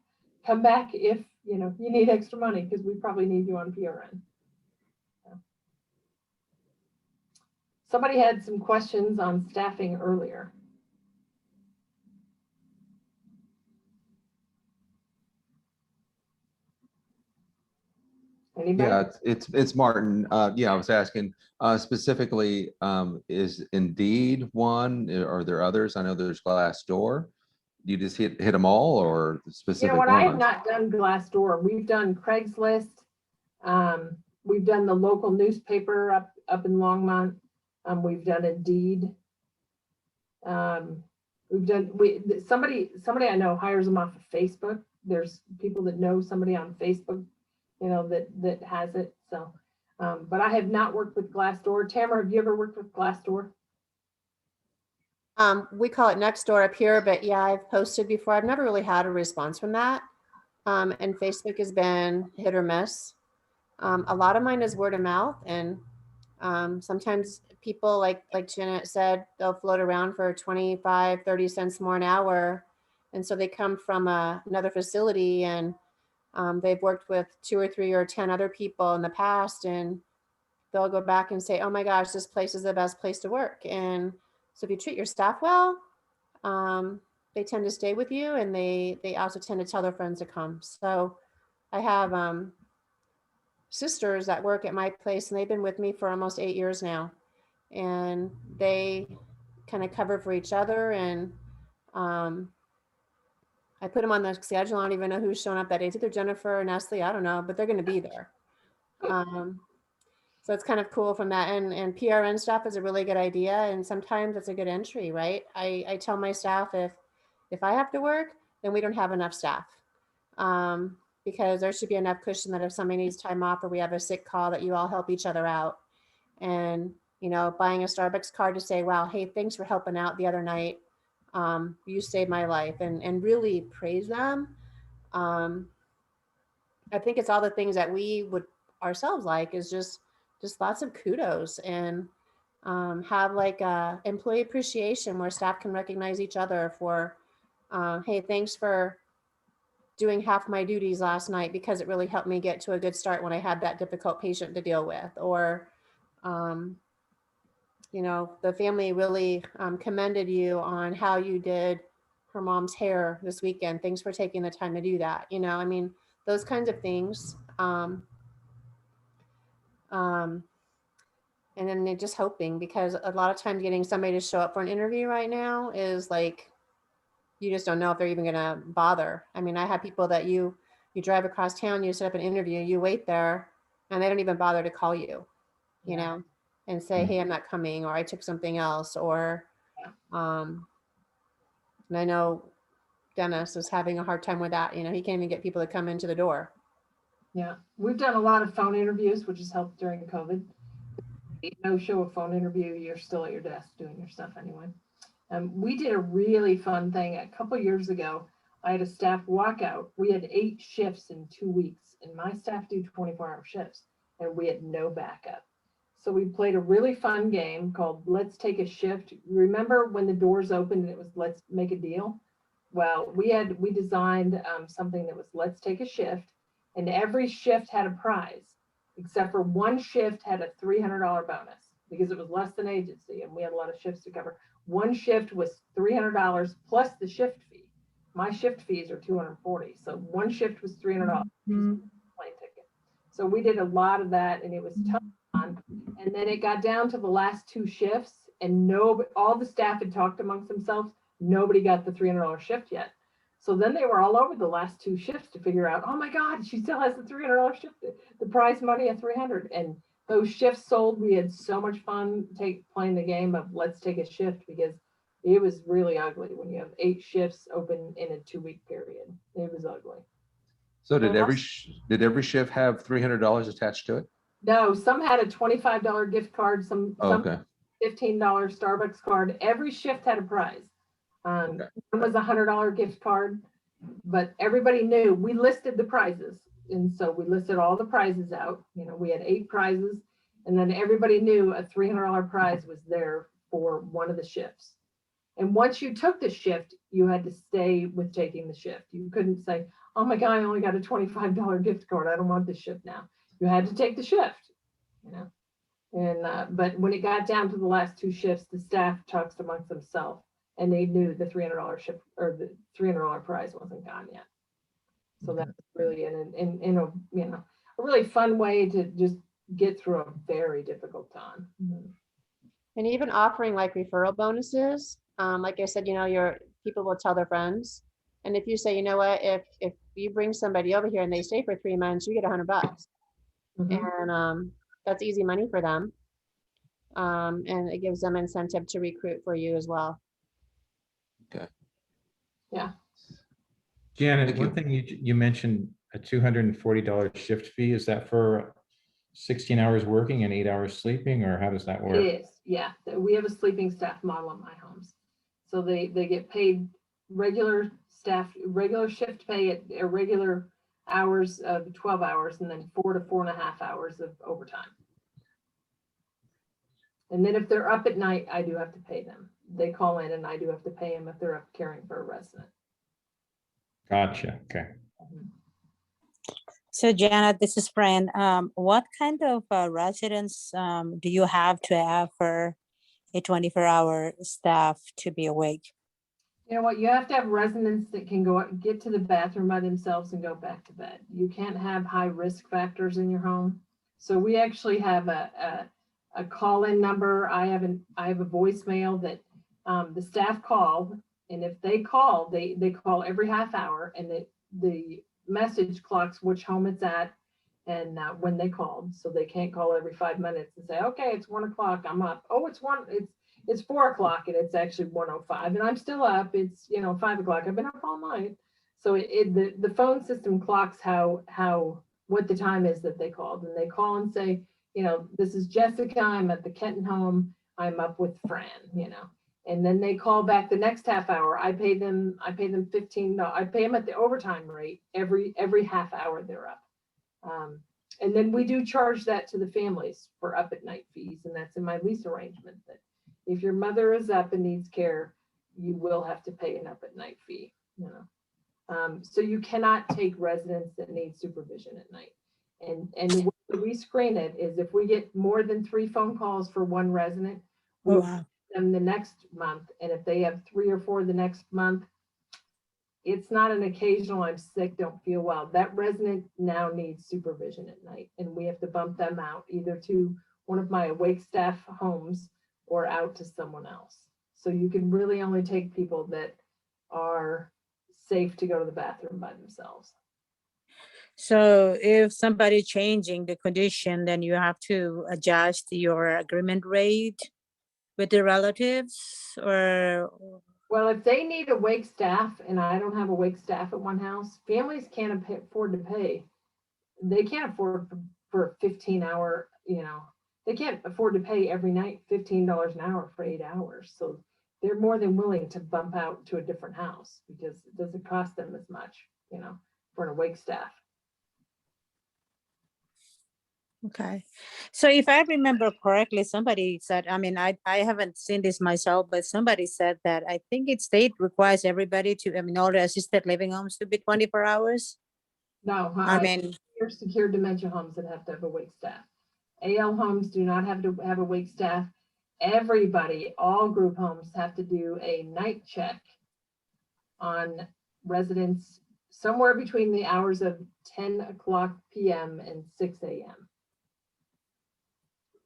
Come back if, you need extra money because we probably need you on PRN. Somebody had some questions on staffing earlier. Anybody? Yeah, it's Martin. Yeah, I was asking specifically, is Indeed one? Are there others? I know there's Glassdoor. You just hit them all, or specific I have ones? not done Glassdoor. We've done Craigslist. We've done the local newspaper up in Longmont. We've done Indeed. We've done somebody I know hires them off of Facebook. There's people that know somebody on Facebook, that has it. So, but I have not worked with Glassdoor. Tamara, have you ever worked with Glassdoor? We call it Nextdoor up here, but yeah, I've posted before. I've never really had a response from that. And Facebook has been hit or miss. A lot of mine is word of mouth, and sometimes people like Janet said, they'll float around for 25, 30 cents more an hour. And so they come from another facility, and they've worked with 2 or 3 or 10 other people in the past, and they'll go back and say, oh my gosh, this place is the best place to work. And so if you treat your staff well, they tend to stay with you, and they also tend to tell their friends to come. So I have sisters that work at my place, and they've been with me for almost 8 years now, and they kind of cover for each other. And I put them on the schedule. I don't even know who's showing up that day. It's either Jennifer or Nestle, I don't know, but they're going to be there. So it's kind of cool from that. And PRN staff is a really good idea. And sometimes it's a good entry, right? I tell my staff, if I have to work, then we don't have enough staff. Because there should be enough cushion that if somebody needs time off or we have a sick call, that you all help each other out. And, buying a Starbucks card to say, wow, hey, thanks for helping out the other night. You saved my life, and really praise them. I think it's all the things that we would ourselves like is just lots of kudos and have like employee appreciation where staff can recognize each other for, hey, thanks for doing half my duties last night because it really helped me get to a good start when I had that difficult patient to deal with. Or, the family really commended you on how you did her mom's hair this weekend. Thanks for taking the time to do that. I mean, those kinds of things. And then they're just hoping, because a lot of times getting somebody to show up for an interview right now is like, you just don't know if they're even going to bother. I mean, I have people that you drive across town, you set up an interview, you wait there, and they don't even bother to call you, and say, hey, I'm not coming, or I took something else, or, and I know Dennis is having a hard time with that. He can't even get people to come into the door. Yeah, we've done a lot of phone interviews, which has helped during COVID. No show a phone interview, you're still at your desk doing your stuff anyway. We did a really fun thing a couple years ago. I had a staff walkout. We had 8 shifts in 2 weeks, and my staff do 24-hour shifts, and we had no backup. So we played a really fun game called Let's Take a Shift. Remember when the doors opened and it was Let's Make a Deal? Well, we designed something that was Let's Take a Shift, and every shift had a prize, except for one shift had a $300 bonus because it was less than agency and we had a lot of shifts to cover. One shift was $300 plus the shift fee. My shift fees are $240. So one shift was $300 plane ticket. So we did a lot of that and it was tough fun. And then it got down to the last 2 shifts and all the staff had talked amongst themselves. Nobody got the $300 shift yet. So then they were all over the last 2 shifts to figure out, oh my God, she still has the $300 shift, the prize money at $300. And those shifts sold. We had so much fun playing the game of Let's Take a Shift, because it was really ugly when you have 8 shifts open in a 2-week period. It was ugly. So did every shift have $300 attached to it? No, some had a $25 gift card, some Okay. $15 Starbucks card. Every shift had a prize. Okay. One was a $100 gift card, but everybody knew we listed the prizes. And so we listed all the prizes out. We had 8 prizes, and then everybody knew a $300 prize was there for one of the shifts. And once you took the shift, you had to stay with taking the shift. You couldn't say, oh my God, I only got a $25 gift card. I don't want this shift now. You had to take the shift, And, but when it got down to the last 2 shifts, the staff talks amongst themselves and they knew the $300 shift or the $300 prize wasn't gone yet. So that's really in a really fun way to just get through a very difficult time. And even offering like referral bonuses. Like I said, your people will tell their friends. And if you say, you know what, if you bring somebody over here and they stay for 3 months, you get $100. And that's easy money for them. And it gives them incentive to recruit for you as well. Okay. Yeah. Janet, one thing you mentioned, a $240 shift fee. Is that for 16 hours working and 8 hours sleeping, or how does that work? It is, yeah. We have a sleeping staff model in my homes. So they get paid regular shift pay at irregular hours of 12 hours, and then 4 to 4.5 hours of overtime. And then if they're up at night, I do have to pay them. They call in and I do have to pay them if they're up caring for a resident. Gotcha. Okay. So Janet, this is Fran. What kind of residents do you have to have for a 24-hour staff to be awake? You know what? You have to have residents that can get to the bathroom by themselves and go back to bed. You can't have high risk factors in your home. So we actually have a call-in number. I have a voicemail that the staff call, and if they call, they call every half hour, and the message clocks which home it's at and when they called. So they can't call every 5 minutes and say, okay, it's 1 o'clock, I'm up. Oh, it's 4 o'clock and it's actually 1:05 and I'm still up. It's 5 o'clock. I've been up all night. So the phone system clocks what the time is that they called, and they call and say, this is Jessica. I'm at the Kenton home. I'm up with Fran. And then they call back the next half hour. I pay them $15. I pay them at the overtime rate every half hour they're up. And then we do charge that to the families for up at night fees, and that's in my lease arrangement, that if your mother is up and needs care, you will have to pay an up at night fee, you know. So you cannot take residents that need supervision at night. And the way we screen it is if we get more than 3 phone calls for one resident, Oh, we'll wow. put them the next month. And if they have 3 or 4 the next month, it's not an occasional, I'm sick, don't feel well. That resident now needs supervision at night, and we have to bump them out either to one of my awake staff homes or out to someone else. So you can really only take people that are safe to go to the bathroom by themselves. So if somebody changing the condition, then you have to adjust your agreement rate with the relatives, or Well, if they need awake staff and I don't have awake staff at one house, families can't afford to pay. They can't afford for a 15-hour, you know, they can't afford to pay every night $15 an hour for 8 hours. So they're more than willing to bump out to a different house because it doesn't cost them as much, you know, for an awake staff. okay. So if I remember correctly, somebody said, I mean, I haven't seen this myself, but somebody said that I think it's state requires everybody to, I mean, all the assisted living homes to be 24 hours. No, I mean, here's secure dementia homes that have to have awake staff. AL homes do not have to have awake staff. Everybody, all group homes have to do a night check on residents somewhere between the hours of 10 o'clock PM and 6 AM.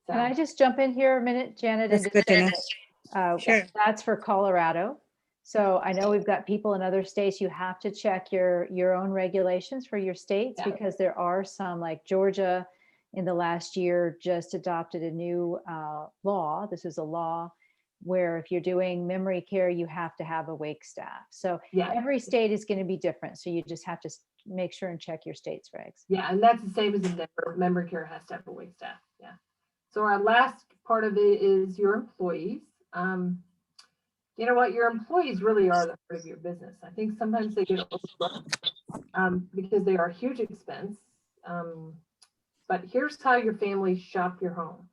Can I just jump in here a minute, Janet? That's and good just say to know. that, Sure. That's for Colorado. So I know we've got people in other states. You have to check your own regulations for your states Yeah. because there are some, like Georgia in the last year just adopted a new law. This is a law where if you're doing memory care, you have to have awake staff. So Yeah. every state is going to be different. So you just have to make sure and check your state's regs. Yeah, and that's the same as in Denver. Memory care has to have awake staff. Yeah. So our last part of it is your employees. You know what? Your employees really are the heart of your business. I think sometimes they get overlooked because they are a huge expense. But here's how your families shop your home.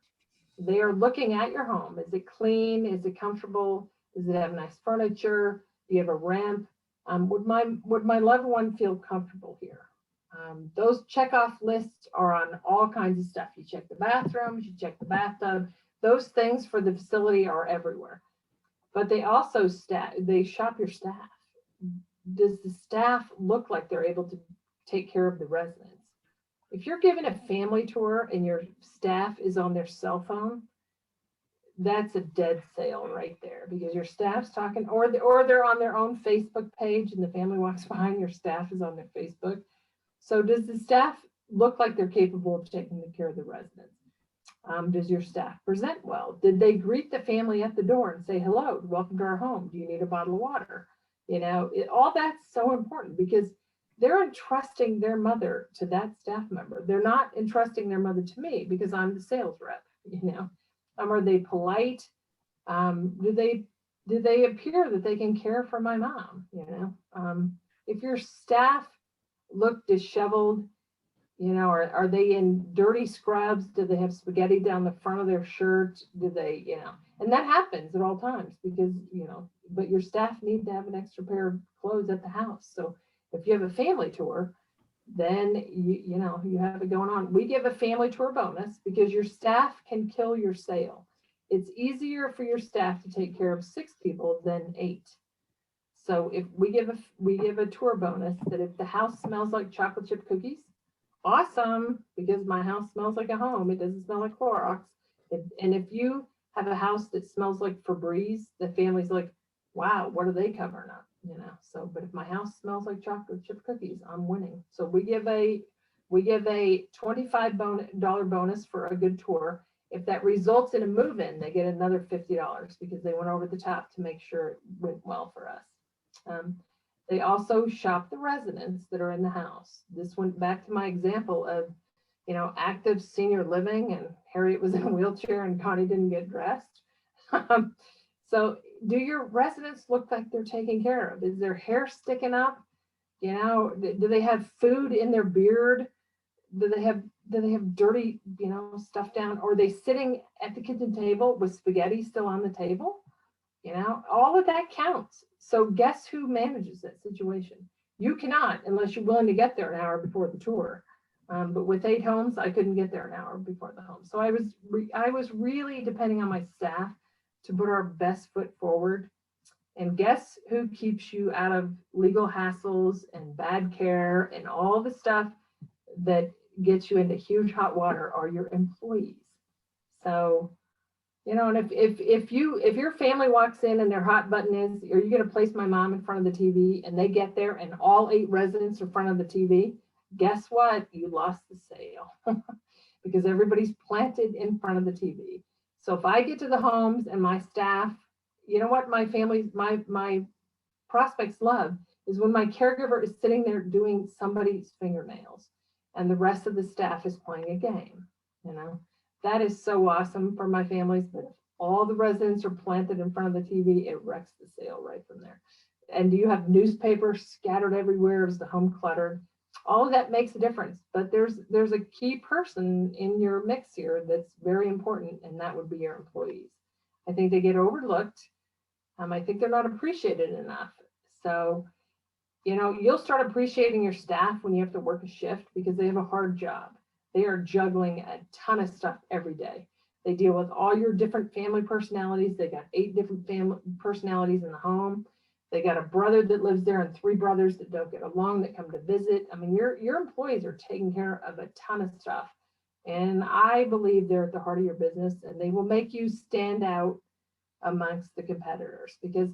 They are looking at your home. Is it clean? Is it comfortable? Does it have nice furniture? Do you have a ramp? Would my loved one feel comfortable here? Those checkoff lists are on all kinds of stuff. You check the bathrooms, you check the bathtub. Those things for the facility are everywhere. But they also they shop your staff. Does the staff look like they're able to take care of the residents? If you're giving a family tour and your staff is on their cell phone, that's a dead sale right there because your staff's talking, or they're on their own Facebook page and the family walks behind, your staff is on their Facebook. So does the staff look like they're capable of taking care of the residents? Does your staff present well? Did they greet the family at the door and say, hello, welcome to our home. Do you need a bottle of water? You know, all that's so important because they're entrusting their mother to that staff member. They're not entrusting their mother to me because I'm the sales rep, you know. Are they polite? Do they appear that they can care for my mom, you know? If your staff look disheveled, you know, are they in dirty scrubs? Do they have spaghetti down the front of their shirt? Do they, you know, and that happens at all times because, you know, but your staff need to have an extra pair of clothes at the house. So if you have a family tour, then you know, you have it going on. We give a family tour bonus because your staff can kill your sale. It's easier for your staff to take care of 6 people than 8. So if we give a tour bonus that if the house smells like chocolate chip cookies, awesome, because my house smells like a home. It doesn't smell like Clorox. And if you have a house that smells like Febreze, the family's like, wow, what are they covering up? You know, so, but if my house smells like chocolate chip cookies, I'm winning. So we give a $25 bonus for a good tour. If that results in a move-in, they get another $50 because they went over the top to make sure it went well for us. They also shop the residents that are in the house. This went back to my example of, you know, active senior living, and Harriet was in a wheelchair and Connie didn't get dressed. So do your residents look like they're taken care of? Is their hair sticking up? You know, do they have food in their beard? Do they have do they have dirty, stuff down? Or are they sitting at the kitchen table with spaghetti still on the table? All of that counts. So guess who manages that situation? You cannot, unless you're willing to get there an hour before the tour. But with 8 homes, I couldn't get there an hour before the home. So I was really depending on my staff to put our best foot forward. And guess who keeps you out of legal hassles and bad care and all the stuff that gets you into huge hot water are your employees. So, and if your family walks in and their hot button is, are you going to place my mom in front of the TV, and they get there and all 8 residents are in front of the TV, guess what? You lost the sale because everybody's planted in front of the TV. So if I get to the homes and my staff, what my prospects love is when my caregiver is sitting there doing somebody's fingernails and the rest of the staff is playing a game. That is so awesome for my families. But if all the residents are planted in front of the TV, it wrecks the sale right from there. And do you have newspapers scattered everywhere? Is the home cluttered? All of that makes a difference. But there's a key person in your mix here that's very important, and that would be your employees. I think they get overlooked. I think they're not appreciated enough. So, you'll start appreciating your staff when you have to work a shift because they have a hard job. They are juggling a ton of stuff every day. They deal with all your different family personalities. They got 8 different family personalities in the home. They got a brother that lives there and 3 brothers that don't get along that come to visit. I mean, your employees are taking care of a ton of stuff. And I believe they're at the heart of your business, and they will make you stand out amongst the competitors. Because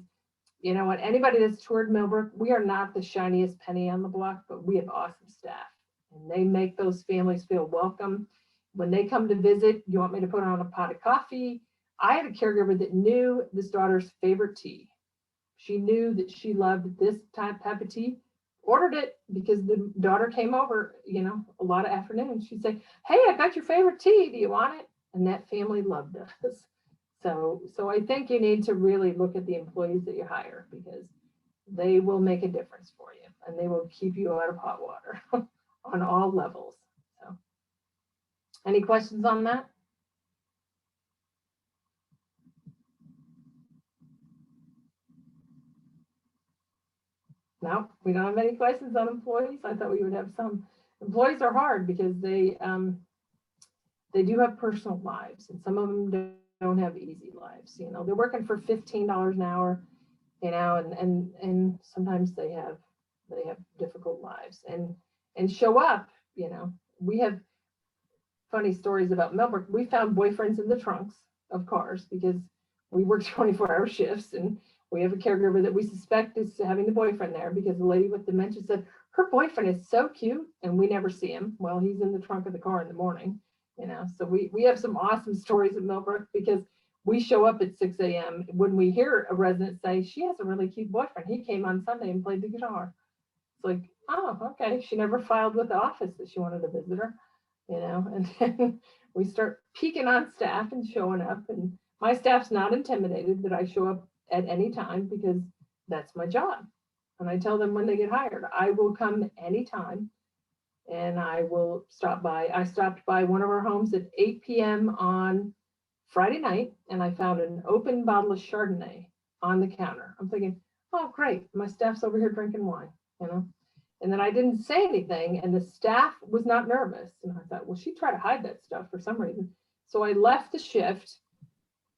you know what, anybody that's toured Millbrook, we are not the shiniest penny on the block, but we have awesome staff. And they make those families feel welcome. When they come to visit, you want me to put on a pot of coffee? I had a caregiver that knew this daughter's favorite tea. She knew that she loved this type of tea, ordered it because the daughter came over, a lot of afternoons. She'd say, hey, I got your favorite tea. Do you want it? And that family loved us. So I think you need to really look at the employees that you hire because they will make a difference for you and they will keep you out of hot water on all levels. So, any questions on that? No, we don't have any questions on employees. I thought we would have some. Employees are hard because they do have personal lives, and some of them don't have easy lives. They're working for $15 an hour, and sometimes they have difficult lives and show up. We have funny stories about Millbrook. We found boyfriends in the trunks of cars because we work 24-hour shifts, and we have a caregiver that we suspect is having the boyfriend there because the lady with dementia said her boyfriend is so cute and we never see him. Well, he's in the trunk of the car in the morning, so we have some awesome stories at Millbrook because we show up at 6 a.m. when we hear a resident say she has a really cute boyfriend. He came on Sunday and played the guitar. It's like, oh, okay. She never filed with the office that she wanted a visitor, and then we start peeking on staff and showing up, and my staff's not intimidated that I show up at any time because that's my job. And I tell them when they get hired, I will come anytime and I will stop by. I stopped by one of our homes at 8 p.m. on Friday night and I found an open bottle of Chardonnay on the counter. I'm thinking, oh, great. My staff's over here drinking wine, And then I didn't say anything and the staff was not nervous. And I thought, well, she tried to hide that stuff for some reason. So I left the shift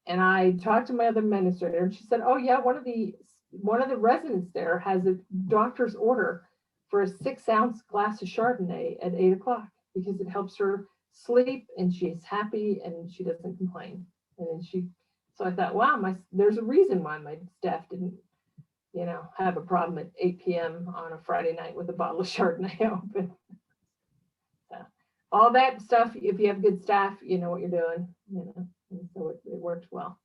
and I talked to my other administrator and she said, oh yeah, one of the residents there has a doctor's order for a 6-ounce glass of Chardonnay at 8 o'clock because it helps her sleep and she's happy and she doesn't complain. And then so I thought, wow, there's a reason why my staff didn't, have a problem at 8 p.m. on a Friday night with a bottle of Chardonnay open. So, all that stuff, if you have good staff, you know what you're doing, and so it worked well.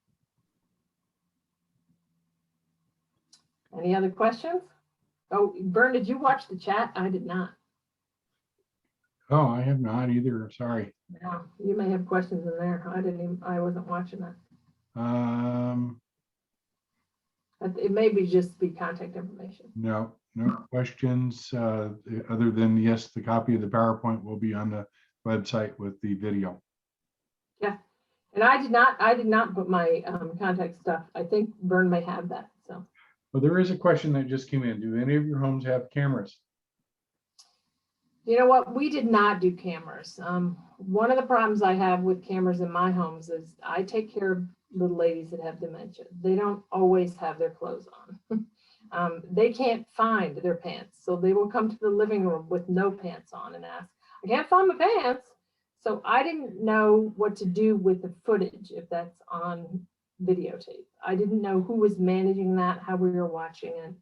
Any other questions? Oh, Vern, did you watch the chat? I did not. Oh, I have not either. Sorry. No, you may have questions in there. I wasn't watching that. It may just be contact information. No questions other than, yes, the copy of the PowerPoint will be on the website with the video. And I did not put my contact stuff. I think Vern may have that, so. Well, there is a question that just came in. Do any of your homes have cameras? You know what? We did not do cameras. One of the problems I have with cameras in my homes is I take care of little ladies that have dementia. They don't always have their clothes on. They can't find their pants. So they will come to the living room with no pants on and ask, I can't find my pants. So I didn't know what to do with the footage if that's on videotape. I didn't know who was managing that, how we were watching it.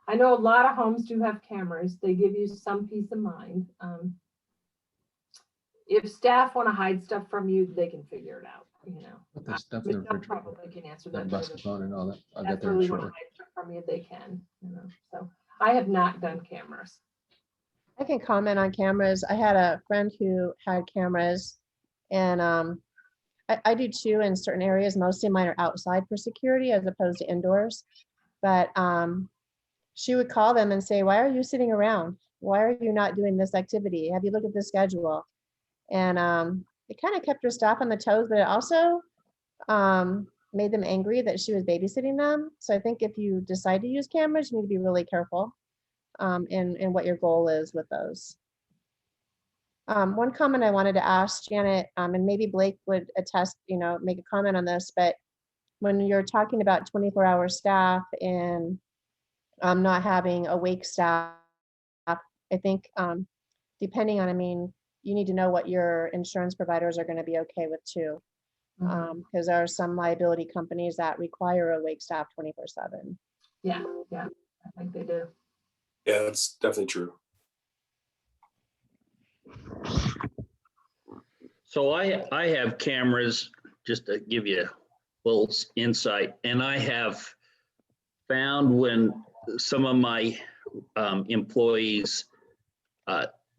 I know a lot of homes do have cameras. They give you some peace of mind. If staff want to hide stuff from you, they can figure it out, you know. Put that stuff in the Michelle refrigerator. probably can answer that. That better bus than phone and all that. I'll get That's there really shortly. want to hide stuff from you, they can, you know. So I have not done cameras. I can comment on cameras. I had a friend who had cameras, and I do too in certain areas. Mostly mine are outside for security as opposed to indoors. But she would call them and say, why are you sitting around? Why are you not doing this activity? Have you looked at the schedule? And it kind of kept her staff on the toes, but it also made them angry that she was babysitting them. So I think if you decide to use cameras, you need to be really careful in what your goal is with those. One comment I wanted to ask Janet, and maybe Blake would attest, you know, make a comment on this, but when you're talking about 24-hour staff and not having awake staff, I think depending on, I mean, you need to know what your insurance providers are going to be okay with too. Because there are some liability companies that require awake staff 24/7. Yeah, I think they do. Yeah, that's definitely true. So I have cameras, just to give you a little insight, and I have found when some of my employees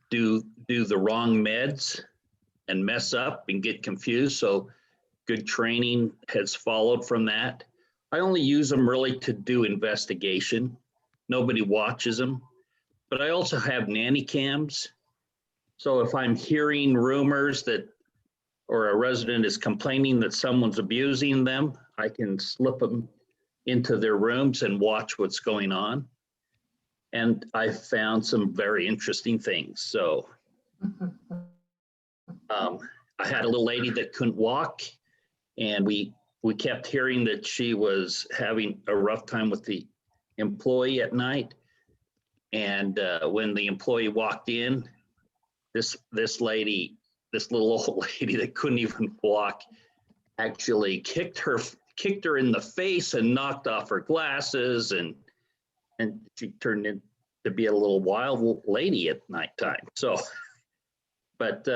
do the wrong meds and mess up and get confused. So good training has followed from that. I only use them really to do investigation. Nobody watches them, but I also have nanny cams. So if I'm hearing rumors that, or a resident is complaining that someone's abusing them, I can slip them into their rooms and watch what's going on. And I found some very interesting things. So I had a little lady that couldn't walk, and we kept hearing that she was having a rough time with the employee at night. And when the employee walked in, this lady, this little old lady that couldn't even walk, actually kicked her in the face and knocked off her glasses, and she turned into be a little wild lady at nighttime. So, but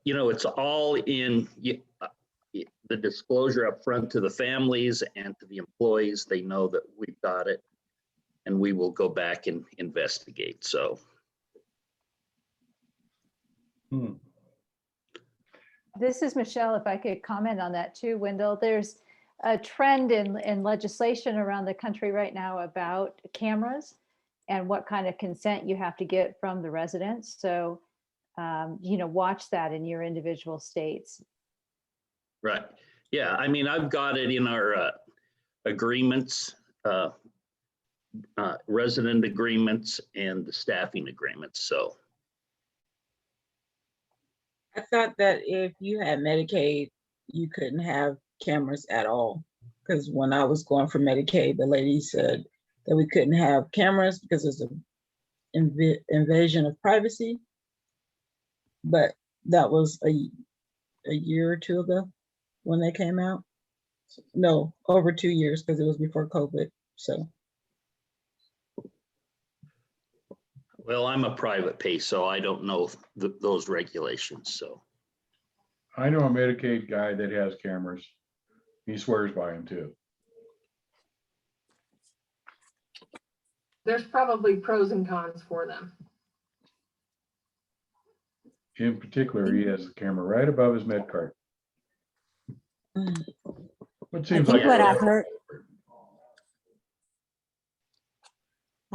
you know, it's all in the disclosure up front to the families and to the employees. They know that we've got it, and we will go back and investigate. So. This is Michelle. If I could comment on that too, Wendell, there's a trend in legislation around the country right now about cameras and what kind of consent you have to get from the residents. So, you know, watch that in your individual states. Right. Yeah. I mean, I've got it in our agreements, resident agreements, and the staffing agreements. So. I thought that if you had Medicaid, you couldn't have cameras at all. Because when I was going for Medicaid, the lady said that we couldn't have cameras because it's an invasion of privacy. But that was a year or two ago when they came out. No, over 2 years, because it was before COVID. So. Well, I'm a private pay, so I don't know those regulations. So I know a Medicaid guy that has cameras. He swears by them too. There's probably pros and cons for them. In particular, he has a camera right above his med card. What seems like what I heard.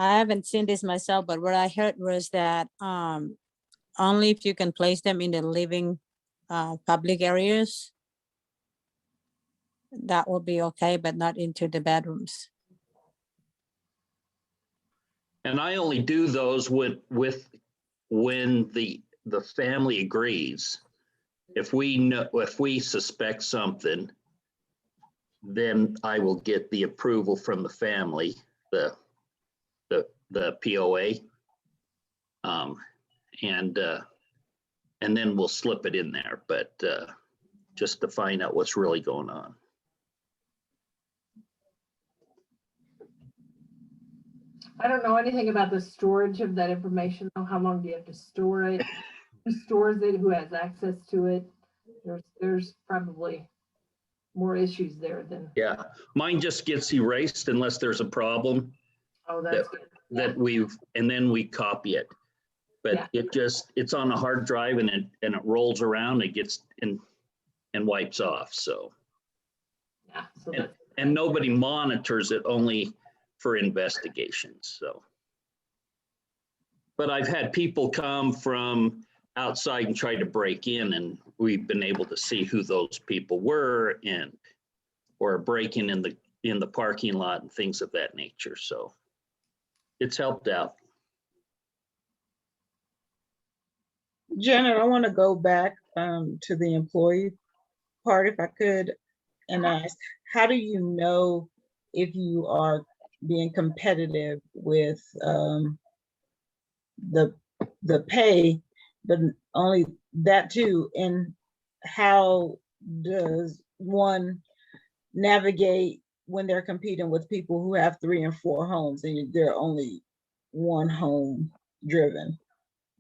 I haven't seen this myself, but what I heard was that only if you can place them in the living public areas. That will be okay, but not into the bedrooms. And I only do those when the family agrees. If we suspect something, then I will get the approval from the family, the POA. And then we'll slip it in there, but just to find out what's really going on. I don't know anything about the storage of that information. How long do you have to store it? Who stores it? Who has access to it? There's probably more issues there than. Yeah, mine just gets erased unless there's a problem Oh, that's good. and then we copy it. But Yeah. it's on a hard drive and it rolls around, it gets in and wipes off. So, Yeah. So that's and nobody monitors it, only for investigations. So, but I've had people come from outside and try to break in, and we've been able to see who those people were or breaking in the parking lot and things of that nature. So it's helped out. Janet, I want to go back to the employee part if I could and ask, how do you know if you are being competitive with the pay, but only that too, and how does one navigate when they're competing with people who have 3 and 4 homes and they're only 1 home driven?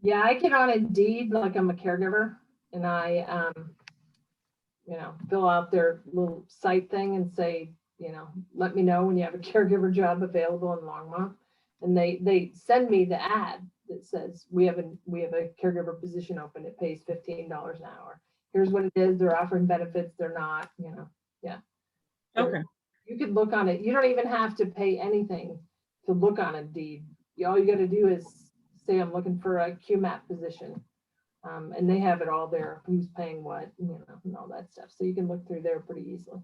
Yeah, I get on Indeed like I'm a caregiver, and I, fill out their little site thing and say, let me know when you have a caregiver job available in Longmont. And they send me the ad that says we have a caregiver position open. It pays $15 an hour. Here's what it is. They're offering benefits. They're not. Yeah. So Okay. you could look on it. You don't even have to pay anything to look on Indeed. All you got to do is say I'm looking for a QMAP position, and they have it all there. Who's paying what, and all that stuff. So you can look through there pretty easily.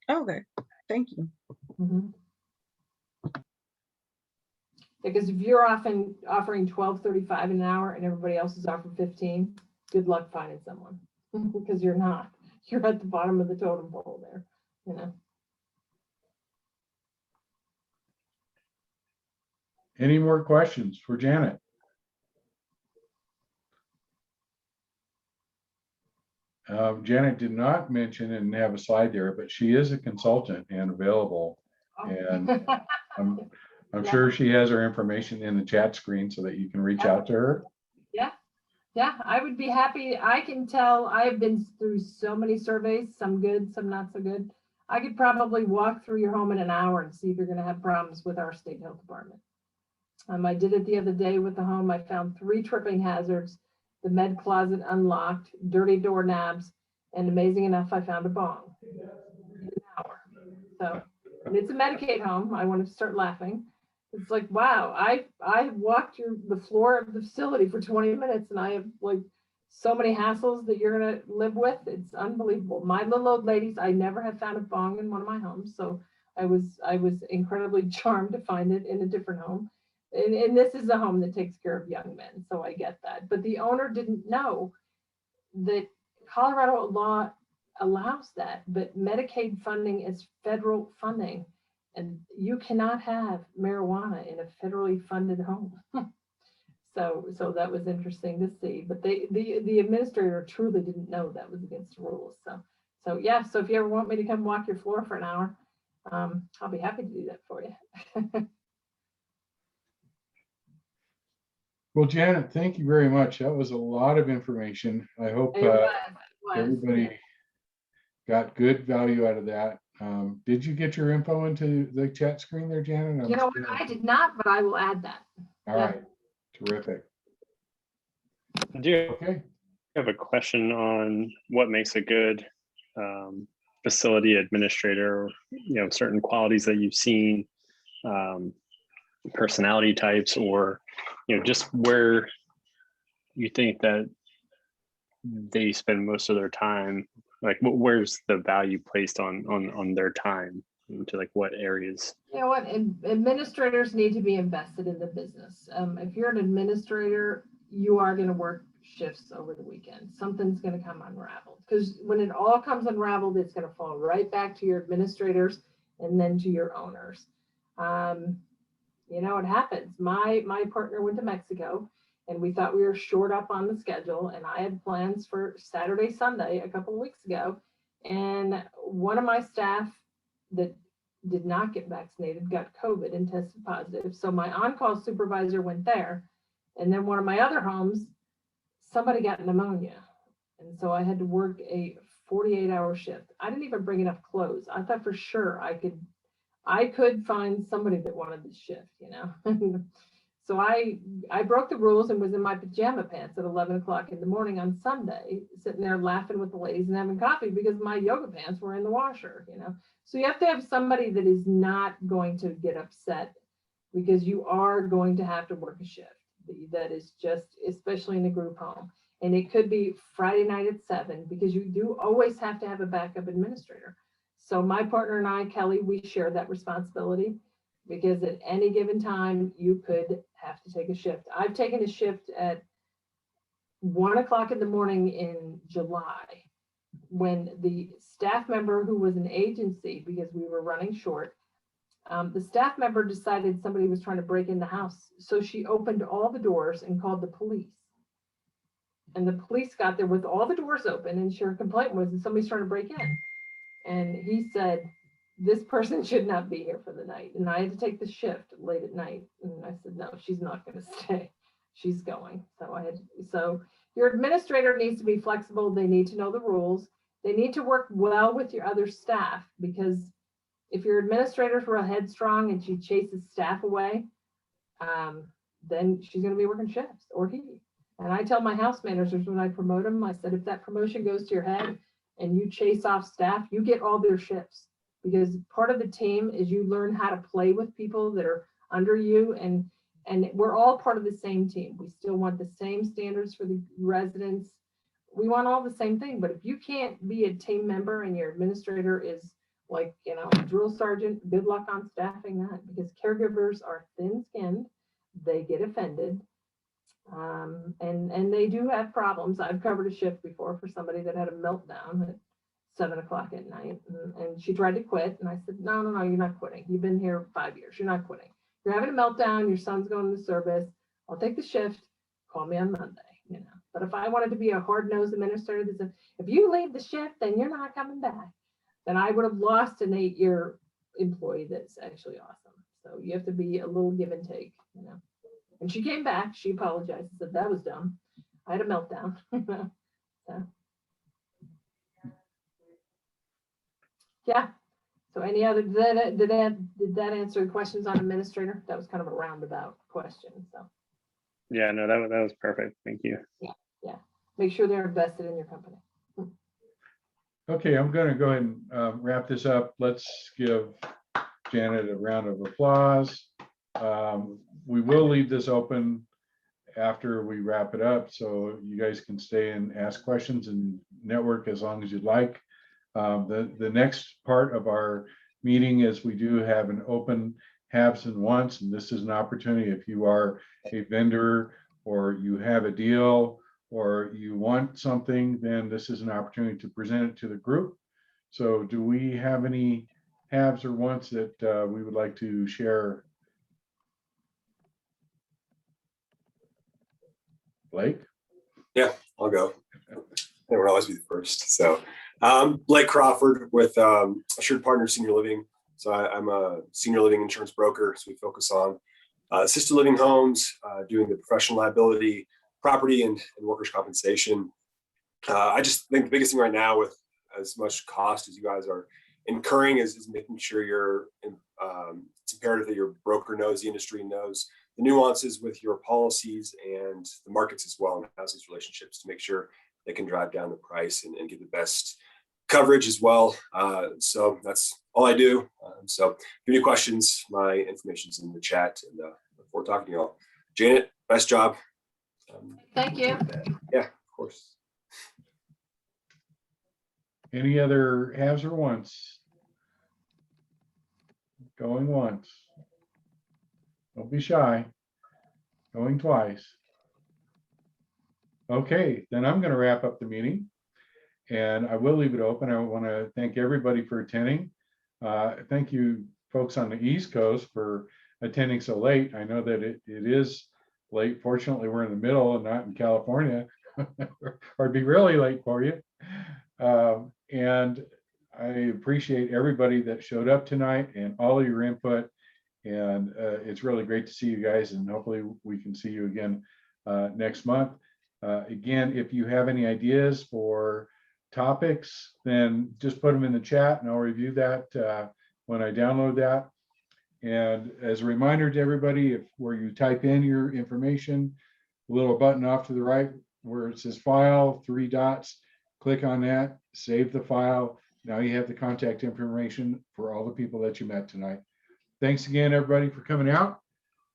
Okay. Thank you. Mm-hmm. Because if you're often offering $12.35 an hour and everybody else is offering 15, good luck finding someone because you're not. You're at the bottom of the totem pole there. Any more questions for Janet? Janet did not mention and have a slide there, but she is a consultant and available. And I'm sure she has her information in the chat screen so that you can reach out to her. Yeah, I would be happy. I can tell I've been through so many surveys, some good, some not so good. I could probably walk through your home in an hour and see if you're going to have problems with our state health department. I did it the other day with the home. I found 3 tripping hazards, the med closet unlocked, dirty doorknobs, and amazing enough, I found a bong in an hour. So, and it's a Medicaid home. I want to start laughing. It's like, wow, I walked the floor of the facility for 20 minutes and I have like so many hassles that you're going to live with. It's unbelievable. My little old ladies, I never have found a bong in one of my homes. So I was incredibly charmed to find it in a different home. And this is a home that takes care of young men. So I get that. But the owner didn't know that Colorado law allows that, but Medicaid funding is federal funding. And you cannot have marijuana in a federally funded home. So that was interesting to see. But the administrator truly didn't know that was against the rules. So yeah, so if you ever want me to come walk your floor for an hour, I'll be happy to do that for you. Well, Janet, thank you very much. That was a lot of information. I hope everybody got good value out of that. Did you get your info into the chat screen there, Janet? You know what? I did not, but I will add that. All right. Terrific. I do Okay. have a question on what makes a good facility administrator, certain qualities that you've seen, personality types, or just where you think that they spend most of their time, like where's the value placed on their time, to like what areas? You know what, administrators need to be invested in the business. If you're an administrator, you are going to work shifts over the weekend. Something's going to come unraveled, because when it all comes unraveled, it's going to fall right back to your administrators and then to your owners. You know, it happens. My partner went to Mexico, and we thought we were short up on the schedule, and I had plans for Saturday, Sunday a couple of weeks ago, and one of my staff that did not get vaccinated got COVID and tested positive. So my on-call supervisor went there, and then one of my other homes, somebody got pneumonia, and so I had to work a 48-hour shift. I didn't even bring enough clothes. I thought for sure I could find somebody that wanted this shift, you know. So I broke the rules and was in my pajama pants at 11 o'clock in the morning on Sunday, sitting there laughing with the ladies and having coffee because my yoga pants were in the washer, you know. So you have to have somebody that is not going to get upset, because you are going to have to work a shift. That is just, especially in a group home. And it could be Friday night at 7, because you do always have to have a backup administrator. So my partner and I, Kelly, we share that responsibility, because at any given time you could have to take a shift. I've taken a shift at 1 o'clock in the morning in July, when the staff member who was an agency, because we were running short, the staff member decided somebody was trying to break in the house. So she opened all the doors and called the police. And the police got there with all the doors open, and her complaint was that somebody's trying to break in. And he said, this person should not be here for the night. And I had to take the shift late at night. And I said, no, she's not going to stay. She's going. So your administrator needs to be flexible. They need to know the rules. They need to work well with your other staff, because if your administrator's real headstrong and she chases staff away, then she's going to be working shifts, or he. And I tell my house managers when I promote them, I said, if that promotion goes to your head and you chase off staff, you get all their shifts, because part of the team is you learn how to play with people that are under you, and we're all part of the same team. We still want the same standards for the residents. We want all the same thing. But if you can't be a team member and your administrator is like, you know, drill sergeant, good luck on staffing that, because caregivers are thin-skinned. They get offended. And they do have problems. I've covered a shift before for somebody that had a meltdown at 7 o'clock at night, and she tried to quit. And I said, no, you're not quitting. You've been here 5 years. You're not quitting. You're having a meltdown. Your son's going to the service. I'll take the shift. Call me on Monday, you know. But if I wanted to be a hard-nosed administrator that said, if you leave the shift, then you're not coming back, then I would have lost an 8-year employee that's actually awesome. So you have to be a little give and take, you know. And she came back, she apologized, said that was dumb. I had a meltdown. So. Yeah. So any other, did that answer the questions on administrator? That was kind of a roundabout question. So. Yeah, no, that was perfect. Thank you. Yeah. Make sure they're invested in your company. Okay, I'm going to go ahead and wrap this up. Let's give Janet a round of applause. We will leave this open after we wrap it up, so you guys can stay and ask questions and network as long as you'd like. The next part of our meeting is we do have an open haves and wants, and this is an opportunity if you are a vendor or you have a deal or you want something, then this is an opportunity to present it to the group. So do we have any haves or wants that we would like to share? Blake? Yeah, I'll go. I would always be the first. So Blake Crawford with Assured Partners Senior Living. So I'm a senior living insurance broker. So we focus on assisted living homes, doing the professional liability, property and workers' compensation. I just think the biggest thing right now, with as much cost as you guys are incurring, is making sure it's imperative that your broker knows the industry, knows the nuances with your policies and the markets as well, and has these relationships to make sure they can drive down the price and get the best coverage as well. So that's all I do. So if you have any questions, my information's in the chat, and look forward to talking to you all. Janet, best job. Thank you. Yeah, of course. Any other haves or wants? Going once. Don't be shy. Going twice. Okay, then I'm going to wrap up the meeting and I will leave it open. I want to thank everybody for attending. Thank you folks on the East Coast for attending so late. I know that it is late. Fortunately, we're in the middle and not in California, or it'd be really late for you. And I appreciate everybody that showed up tonight and all of your input. And it's really great to see you guys, and hopefully we can see you again next month. Again, if you have any ideas for topics, then just put them in the chat and I'll review that when I download that. And as a reminder to everybody, if where you type in your information, a little button off to the right where it says file, 3 dots, click on that, save the file. Now you have the contact information for all the people that you met tonight. Thanks again, everybody, for coming out.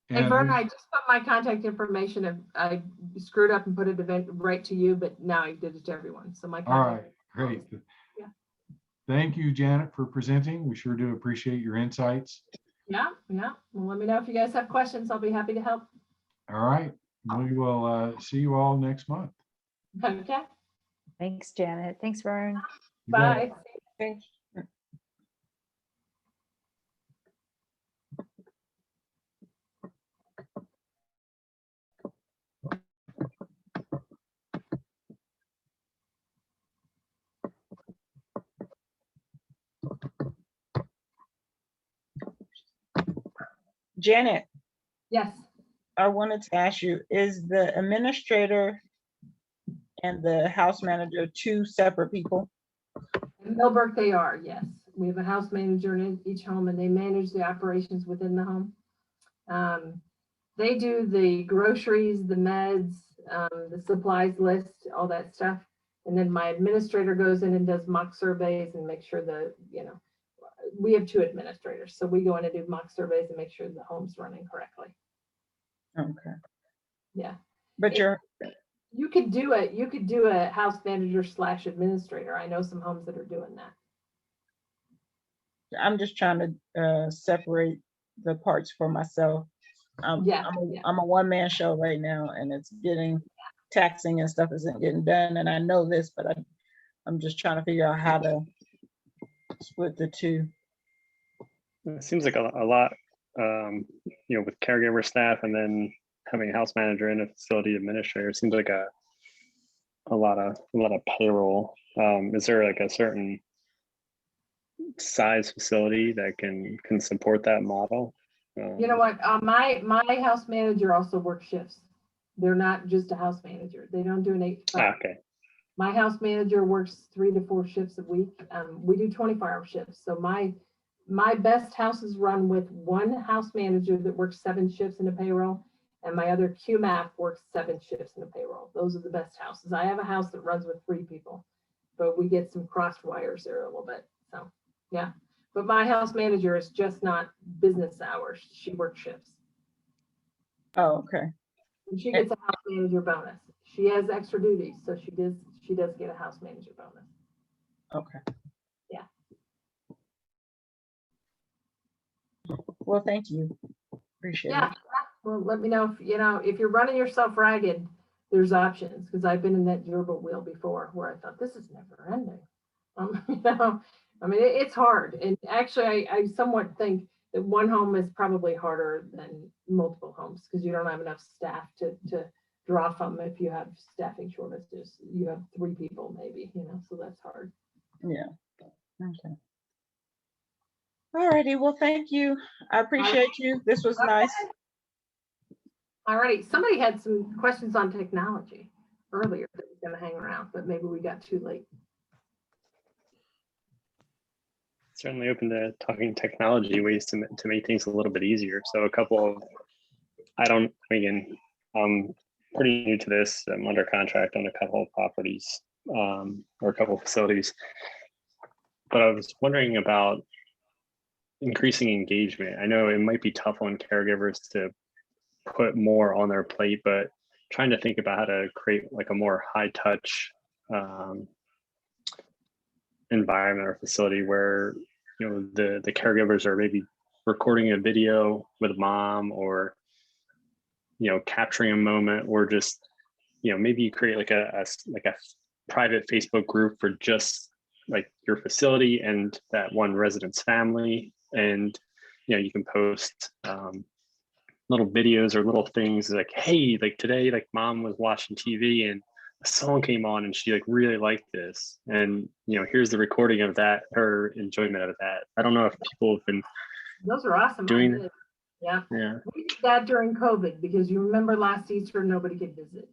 Hey, Vern, I just put my contact information. I screwed up and put it right to you, but now I did it to everyone. So my All contact. right, great. Yeah. Thank you, Janet, for presenting. We sure do appreciate your insights. Yeah. Well, let me know if you guys have questions. I'll be happy to help. All right, we will see you all next month. Okay. Thanks, Janet. Thanks, Vern. You bet. Bye. Thanks. Janet, Yes. I wanted to ask you, is the administrator and the house manager 2 separate people? In Millburg, they are, yes. We have a house manager in each home and they manage the operations within the home. They do the groceries, the meds, the supplies list, all that stuff. And then my administrator goes in and does mock surveys and make sure we have 2 administrators. So we go in and do mock surveys and make sure the home's running correctly. Okay. Yeah. But You could do a house manager / administrator. I know some homes that are doing that. I'm just trying to separate the parts for myself. Yeah. I'm a one-man show right now, and it's getting taxing and stuff isn't getting done. And I know this, but I'm just trying to figure out how to split the 2. It seems like a lot, with caregiver staff and then having a house manager and a facility administrator seems like a lot of payroll. Is there like a certain size facility that can support that model? You know what? My house manager also works shifts. They're not just a house manager. They don't do an 8 to 5. Okay. My house manager works 3 to 4 shifts a week. We do 24-hour shifts. So my best houses run with 1 house manager that works 7 shifts in a payroll, and my other QMAP works 7 shifts in a payroll. Those are the best houses. I have a house that runs with 3 people, but we get some crossed wires there a little bit. So yeah, but my house manager is just not business hours. She works shifts. Oh, okay. And she gets a house manager bonus. She has extra duties, so she does get a house manager bonus. Okay. Yeah. Well, thank you. Appreciate Yeah. it. Well, let me know if you're running yourself ragged, there's options, because I've been in that gerbil wheel before where I thought this is never ending. I mean, it's hard. And actually, I somewhat think that 1 home is probably harder than multiple homes because you don't have enough staff to draw from if you have staffing shortages. You have 3 people maybe, so that's hard. Yeah. Okay. All righty. Well, thank you. I appreciate you. This was nice. All righty. Somebody had some questions on technology earlier that was going to hang around, but maybe we got too late. Certainly open to talking technology ways to make things a little bit easier. So I'm pretty new to this. I'm under contract on a couple of properties or a couple of facilities. But I was wondering about increasing engagement. I know it might be tough on caregivers to put more on their plate, but trying to think about how to create like a more high touch environment or facility where, you know, the caregivers are maybe recording a video with mom, or, you know, capturing a moment, or just, you know, maybe you create like a private Facebook group for just like your facility and that one resident's family. And, you know, you can post little videos or little things like, hey, like today, like mom was watching TV and a song came on and she like really liked this. And, you know, here's the recording of that, her enjoyment of that. I don't know if people have been Those are awesome doing ideas. Yeah. Yeah. We did that during COVID because you remember last Easter, nobody could visit.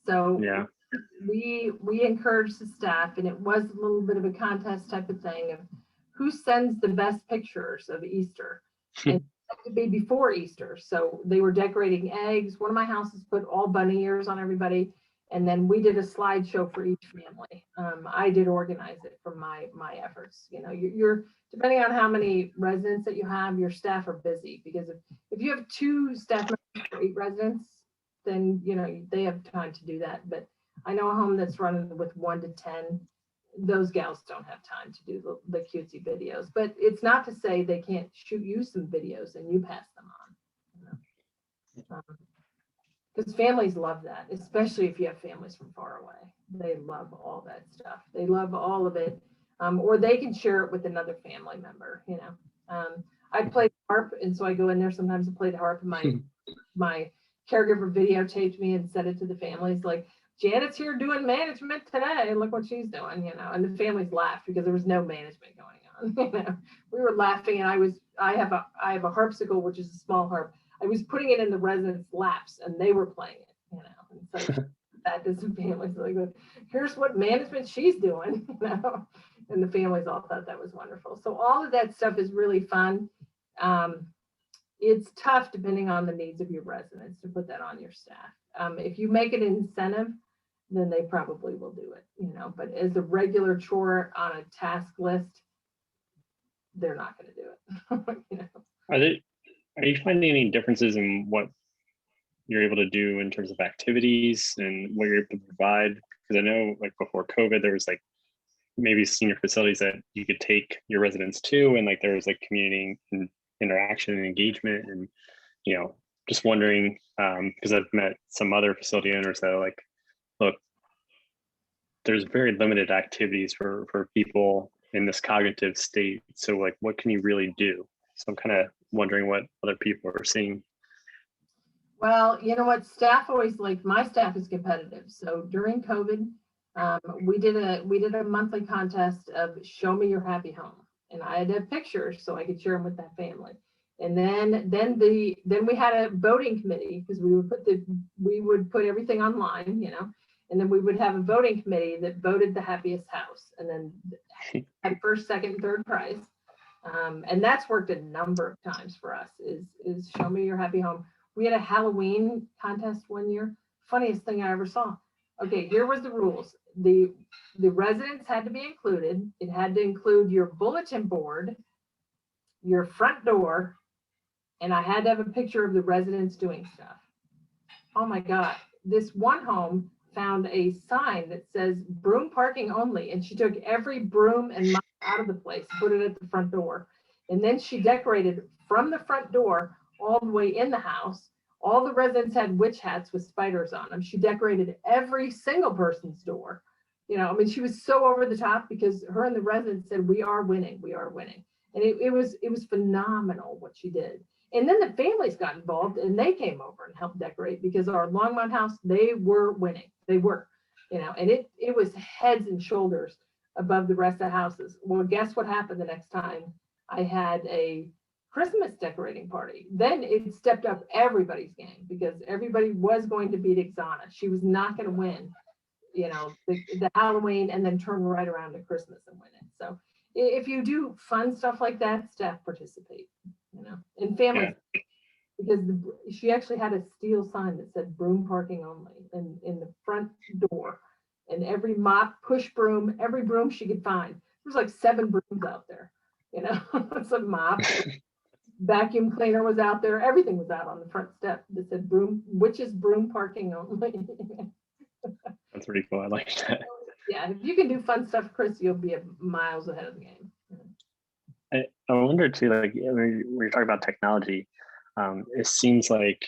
So Yeah. we encouraged the staff, and it was a little bit of a contest type of thing of who sends the best pictures of Easter. And it had to be before Easter. So they were decorating eggs. One of my houses put all bunny ears on everybody. And then we did a slideshow for each family. I did organize it from my efforts. You know, you're depending on how many residents that you have, your staff are busy, because if you have 2 staff members for 8 residents, then, you know, they have time to do that. But I know a home that's running with 1 to 10, those gals don't have time to do the cutesy videos. But it's not to say they can't shoot you some videos and you pass them on. You know? Because families love that, especially if you have families from far away. They love all that stuff. They love all of it. Or they can share it with another family member, you know. I play harp, and so I go in there sometimes to play the harp, and my caregiver videotaped me and sent it to the families, like, Janet's here doing management today, and look what she's doing, you know. And the families laughed because there was no management going on. You know, we were laughing, and I have a harpsichord, which is a small harp. I was putting it in the residents' laps, and they were playing it, you know. And so that to some families, like, here's what management she's doing, you know. And the families all thought that was wonderful. So all of that stuff is really fun. It's tough depending on the needs of your residents to put that on your staff. If you make it an incentive, then they probably will do it, you know. But as a regular chore on a task list, they're not going to do it. You know? Are you finding any differences in what you're able to do in terms of activities and what you're able to provide? Because I know, like, before COVID, there was like maybe senior facilities that you could take your residents to, and like there was like community and interaction and engagement, and, you know, just wondering, because I've met some other facility owners that are like, look, there's very limited activities for people in this cognitive state. So like, what can you really do? So I'm kind of wondering what other people are seeing. Well, you know what, staff always, like, my staff is competitive. So during COVID, we did a monthly contest of show me your happy home, and I had to have pictures so I could share them with that family. And then we had a voting committee, because we would put everything online, you know, and then we would have a voting committee that voted the happiest house, and then had first, second, and third prize. And that's worked a number of times for us, is show me your happy home. We had a Halloween contest one year. Funniest thing I ever saw. Okay, here was the rules. The residents had to be included. It had to include your bulletin board, your front door, and I had to have a picture of the residents doing stuff. Oh my God. This one home found a sign that says broom parking only, and she took every broom and mop out of the place, put it at the front door. And then she decorated from the front door all the way in the house. All the residents had witch hats with spiders on them. She decorated every single person's door. You know, I mean, she was so over the top because her and the residents said, we are winning, we are winning. And it was phenomenal what she did. And then the families got involved, and they came over and helped decorate, because our Longmont house, they were winning. They were, you know, and it was heads and shoulders above the rest of the houses. Well, guess what happened the next time I had a Christmas decorating party? Then it stepped up everybody's game, because everybody was going to beat Ixana. She was not going to win, you know, the Halloween and then turn right around to Christmas and win it. So if you do fun stuff like that, staff participate, you know, and families, because she actually had a steel sign that said broom parking only in the front door, and every mop, push broom, every broom she could find. There was like 7 brooms out there, you know. It's a mop, vacuum cleaner was out there. Everything was out on the front step that said broom, witches broom parking only. That's pretty cool. I like that. Yeah, if you can do fun stuff, Chris, you'll be miles ahead of the game. I wonder too, like when you're talking about technology, it seems like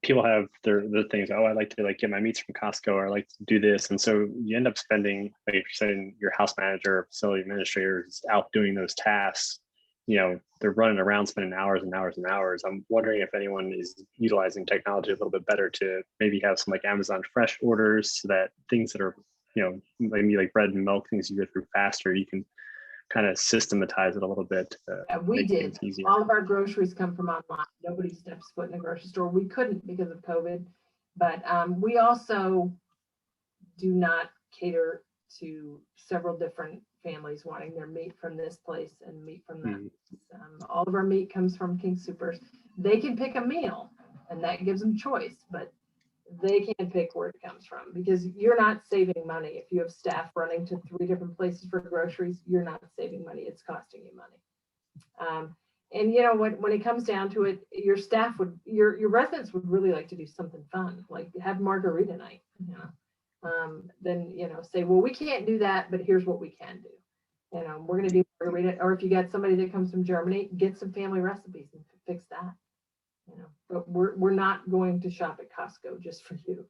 people have their things. Oh, I like to like get my meats from Costco, or I like to do this, and so you end up spending, like if you're saying your house manager or facility administrator is out doing those tasks, you know, they're running around spending hours and hours and hours. I'm wondering if anyone is utilizing technology a little bit better to maybe have some like Amazon Fresh orders, so that things that are, you know, maybe like bread and milk, things you go through faster, you can kind of systematize it a little bit to We make did. things easier. All of our groceries come from online. Nobody steps foot in the grocery store. We couldn't because of COVID, but we also do not cater to several different families wanting their meat from this place and meat from that. All of our meat comes from King Soopers. They can pick a meal and that gives them choice, but they can't pick where it comes from, because you're not saving money. If you have staff running to 3 different places for groceries, you're not saving money. It's costing you money. And you know what, when it comes down to it, your staff would, your residents would really like to do something fun, like have margarita night, you know. Then, you know, say, well, we can't do that, but here's what we can do. You know, we're going to do margarita, or if you got somebody that comes from Germany, get some family recipes and fix that. You know, but we're not going to shop at Costco just for you.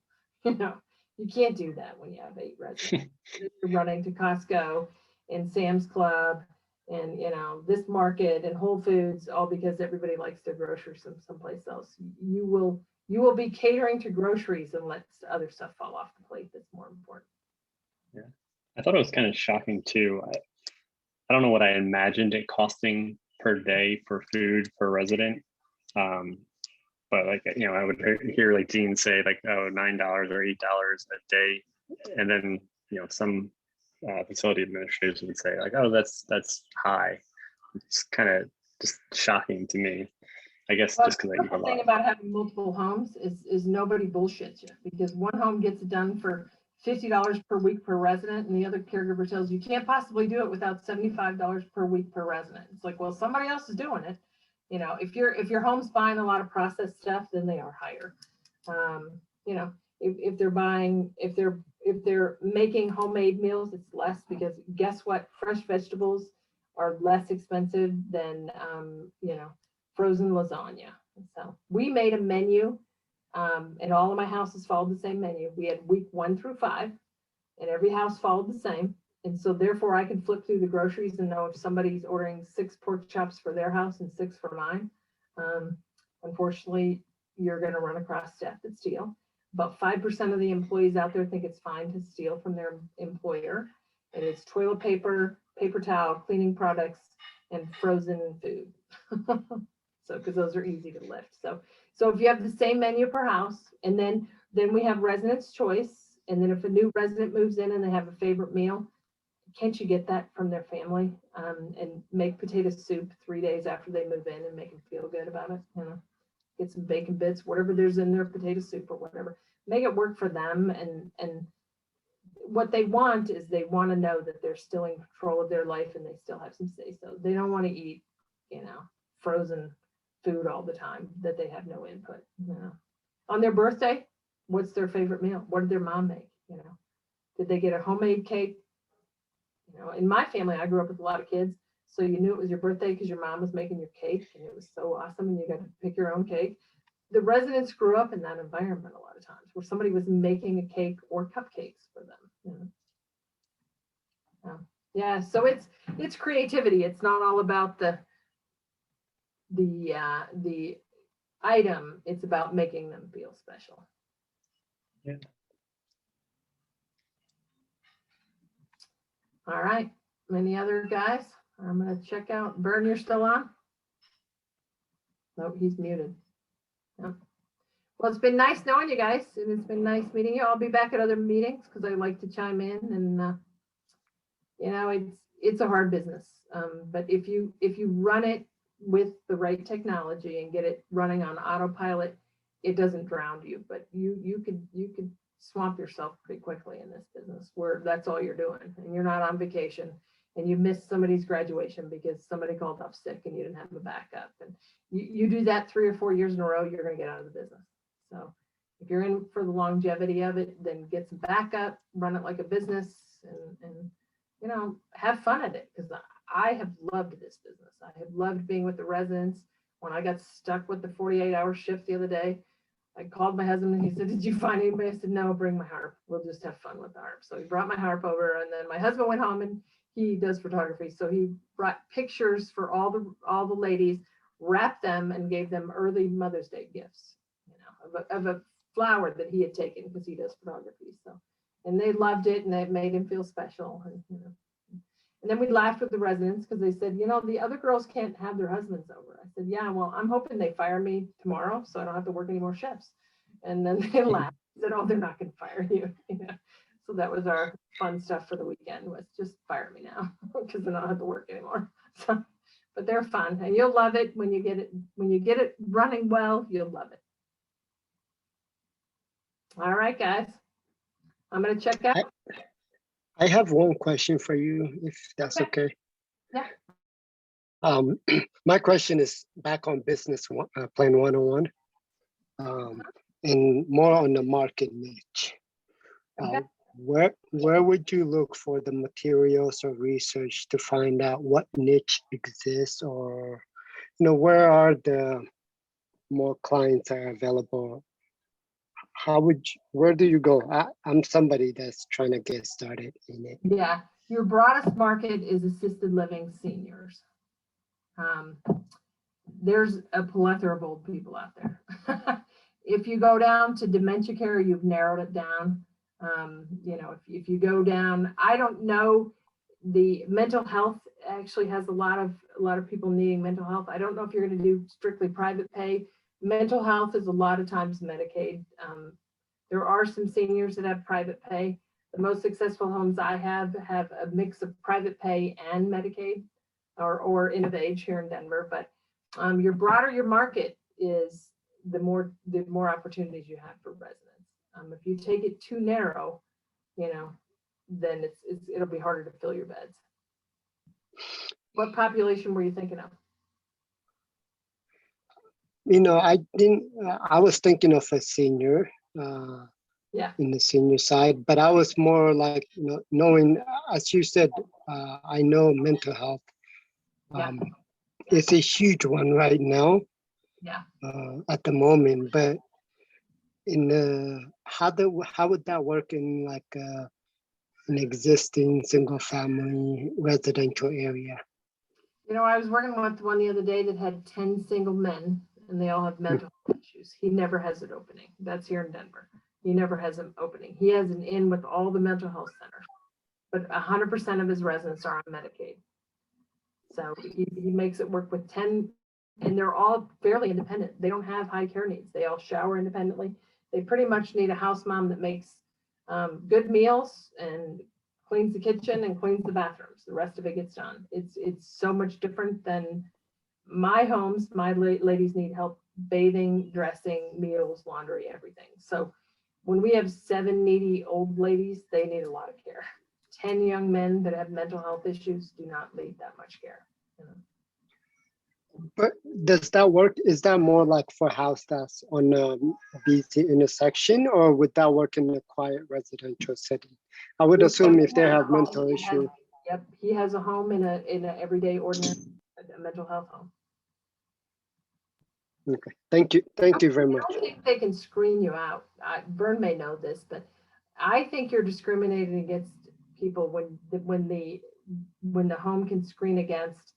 You know, you can't do that when you have 8 residents. You're running to Costco and Sam's Club and, you know, this market and Whole Foods, all because everybody likes their groceries from someplace else. You will be catering to groceries and let other stuff fall off the plate that's more important. Yeah, I thought it was kind of shocking too. I don't know what I imagined it costing per day for food per resident. But like, you know, I would hear like Dean say like, oh, $9 or $8 a day. And then, you know, some facility administrators would say like, oh, that's high. It's kind of just shocking to me. I guess just because I eat a lot. The thing about having multiple homes is nobody bullshits you, because one home gets it done for $50 per week per resident, and the other caregiver tells you can't possibly do it without $75 per week per resident. It's like, well, somebody else is doing it. You know, if your home's buying a lot of processed stuff, then they are higher. You know, if they're making homemade meals, it's less, because guess what? Fresh vegetables are less expensive than you know, frozen lasagna. So we made a menu, and all of my houses followed the same menu. We had week 1 through 5, and every house followed the same. And so therefore I can flip through the groceries and know if somebody's ordering 6 pork chops for their house and 6 for mine. Unfortunately, you're going to run across staff that steal. About 5% of the employees out there think it's fine to steal from their employer. And it's toilet paper, paper towel, cleaning products, and frozen food. So, because those are easy to lift. So if you have the same menu per house, and then we have residents' choice. And then if a new resident moves in and they have a favorite meal, can't you get that from their family, and make potato soup 3 days after they move in and make them feel good about it? You know, get some bacon bits, whatever there's in their potato soup or whatever, make it work for them. And what they want is they want to know that they're still in control of their life and they still have some say. So they don't want to eat, you know, frozen food all the time that they have no input. You know, on their birthday, what's their favorite meal? What did their mom make? You know, did they get a homemade cake? You know, in my family, I grew up with a lot of kids, so you knew it was your birthday because your mom was making your cake, and it was so awesome, and you got to pick your own cake. The residents grew up in that environment a lot of times, where somebody was making a cake or cupcakes for them. You know? Yeah, so it's creativity. It's not all about the item. It's about making them feel special. Yeah. All right. Any other guys? I'm going to check out. Vern, you're still on? Nope, he's muted. Yep. Well, it's been nice knowing you guys, and it's been nice meeting you. I'll be back at other meetings because I like to chime in, and you know, it's a hard business. But if you run it with the right technology and get it running on autopilot, it doesn't drown you. But you could swamp yourself pretty quickly in this business where that's all you're doing, and you're not on vacation, and you missed somebody's graduation because somebody called off sick and you didn't have a backup. And you do that 3 or 4 years in a row, you're going to get out of the business. So if you're in for the longevity of it, then get some backup, run it like a business, and you know, have fun at it. Because I have loved this business. I have loved being with the residents. When I got stuck with the 48-hour shift the other day, I called my husband and he said, "Did you find anybody?" I said, "No, bring my harp. We'll just have fun with the harp." So he brought my harp over, and then my husband went home and he does photography. So he brought pictures for all the ladies, wrapped them, and gave them early Mother's Day gifts, you know, of a flower that he had taken because he does photography. So, and they loved it, and it made him feel special. And, you know, and then we laughed with the residents because they said, "You know, the other girls can't have their husbands over." I said, "Yeah, well, I'm hoping they fire me tomorrow so I don't have to work any more shifts." And then they laughed. Said, "Oh, they're not going to fire you." You know? So that was our fun stuff for the weekend, was just fire me now because I don't have to work anymore. So, but they're fun, and you'll love it when you get it. When you get it running well, you'll love it. All right, guys, I'm going to check out. I have one question for you, if that's okay. Yeah. My question is back on business plan 101, and more on the market niche. Okay. Where would you look for the materials or research to find out what niche exists, or you know, where are the more clients are available? Where do you go? I'm somebody that's trying to get started in it. Yeah, your broadest market is assisted living seniors. There's a plethora of old people out there. If you go down to dementia care, you've narrowed it down. You know, if you go down, I don't know, the mental health actually has a lot of people needing mental health. I don't know if you're going to do strictly private pay. Mental health is a lot of times Medicaid. There are some seniors that have private pay. The most successful homes I have a mix of private pay and Medicaid, or InnovAge here in Denver. But your broader your market is, the more opportunities you have for residents. If you take it too narrow, you know, then it'll be harder to fill your beds. What population were you thinking of? You know, I was thinking of a senior, Yeah. in the senior side, but I was more like, you know, knowing, as you said, I know mental health. Yeah. It's a huge one right now. Yeah. At the moment, but how would that work in like an existing single family residential area? You know, I was working with one the other day that had 10 single men, and they all have mental health issues. He never has it opening. That's here in Denver. He never has an opening. He has an in with all the mental health centers, but 100% of his residents are on Medicaid. So he makes it work with 10, and they're all fairly independent. They don't have high care needs. They all shower independently. They pretty much need a house mom that makes good meals and cleans the kitchen and cleans the bathrooms. The rest of it gets done. It's so much different than my homes. My ladies need help bathing, dressing, meals, laundry, everything. So when we have 7 needy old ladies, they need a lot of care. 10 young men that have mental health issues do not need that much care. You know? But does that work? Is that more like for house that's on a busy intersection, or would that work in a quiet residential setting? I would assume if they have mental issue. Yep, he has a home in a everyday ordinary mental health home. Okay, thank you very much. I don't think they can screen you out. Vern may know this, but I think you're discriminating against people when the home can screen against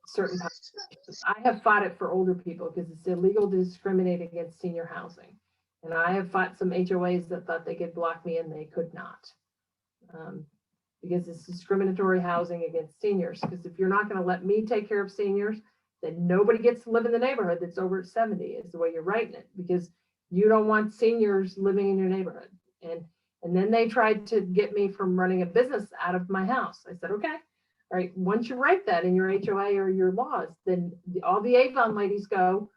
certain populations. I have fought it for older people because it's illegal to discriminate against senior housing. And I have fought some HOAs that thought they could block me and they could not. Because it's discriminatory housing against seniors. Because if you're not going to let me take care of seniors, then nobody gets to live in the neighborhood that's over at 70 is the way you're writing it, because you don't want seniors living in your neighborhood. And then they tried to get me from running a business out of my house. I said, okay, all right, once you write that in your HOA or your laws, then all the Avon ladies go,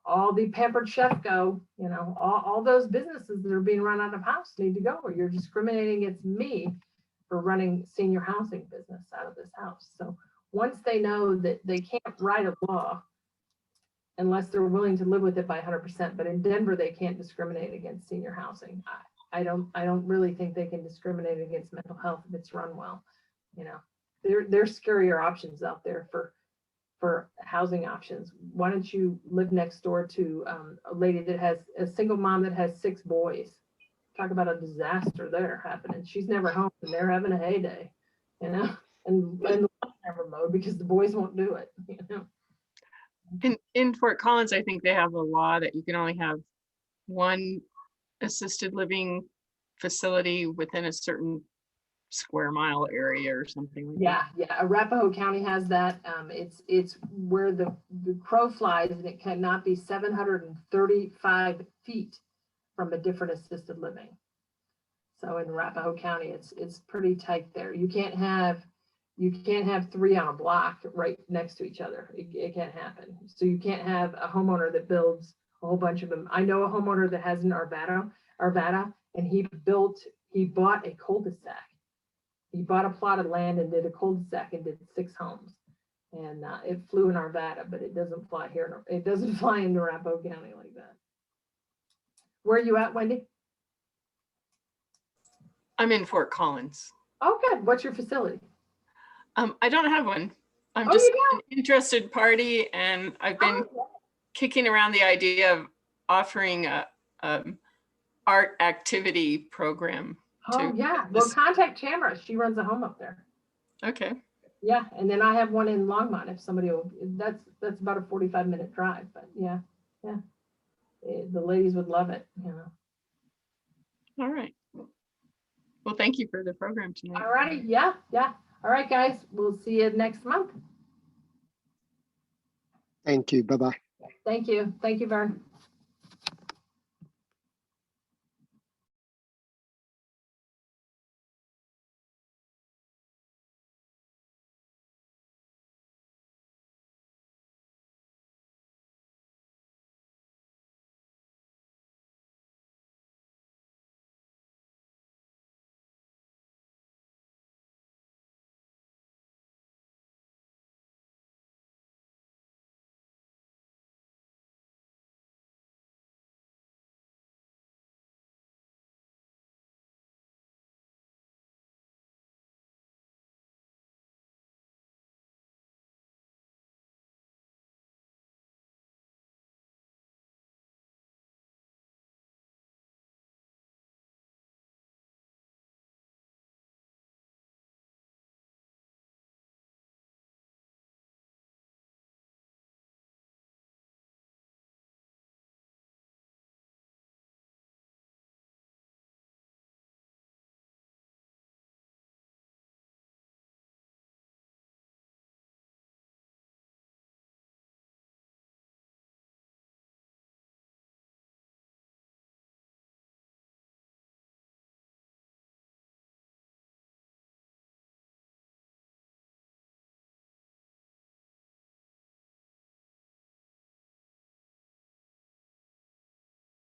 all the Pampered Chef go, you know, all those businesses that are being run out of house need to go, or you're discriminating against me for running senior housing business out of this house. So once they know that they can't write a law unless they're willing to live with it by 100%, but in Denver, they can't discriminate against senior housing. I don't really think they can discriminate against mental health if it's run well. You know, there's scarier options out there for housing options. Why don't you live next door to a lady that has a single mom that has 6 boys? Talk about a disaster there happening. She's never home and they're having a heyday, you know, and the lawn's never mowed because the boys won't do it, you know. In Fort Collins, I think they have a law that you can only have one assisted living facility within a certain square mile area or something like that. Yeah, Arapahoe County has that. It's where the crow flies, and it cannot be 735 feet from a different assisted living. So in Arapahoe County, it's pretty tight there. You can't have 3 on a block right next to each other. It can't happen. So you can't have a homeowner that builds a whole bunch of them. I know a homeowner that has an Arvada, and he bought a cul-de-sac. He bought a plot of land and did a cul-de-sac and did 6 homes. And it flew in Arvada, but it doesn't fly here. It doesn't fly in Arapahoe County like that. Where are you at, Wendy? I'm in Fort Collins. Oh, good. What's your facility? I don't have one. I'm Oh, just you don't? an interested party, and I've been kicking around the idea of offering a art activity program. Oh, yeah. Well, contact Chamra. She runs a home up there. Okay. Yeah, and then I have one in Longmont if somebody will. That's about a 45-minute drive, but yeah. The ladies would love it, you know. All right. Well, thank you for the program tonight. All righty. Yeah. All right, guys. We'll see you next month. Thank you. Bye-bye. Thank you. Thank you, Vern.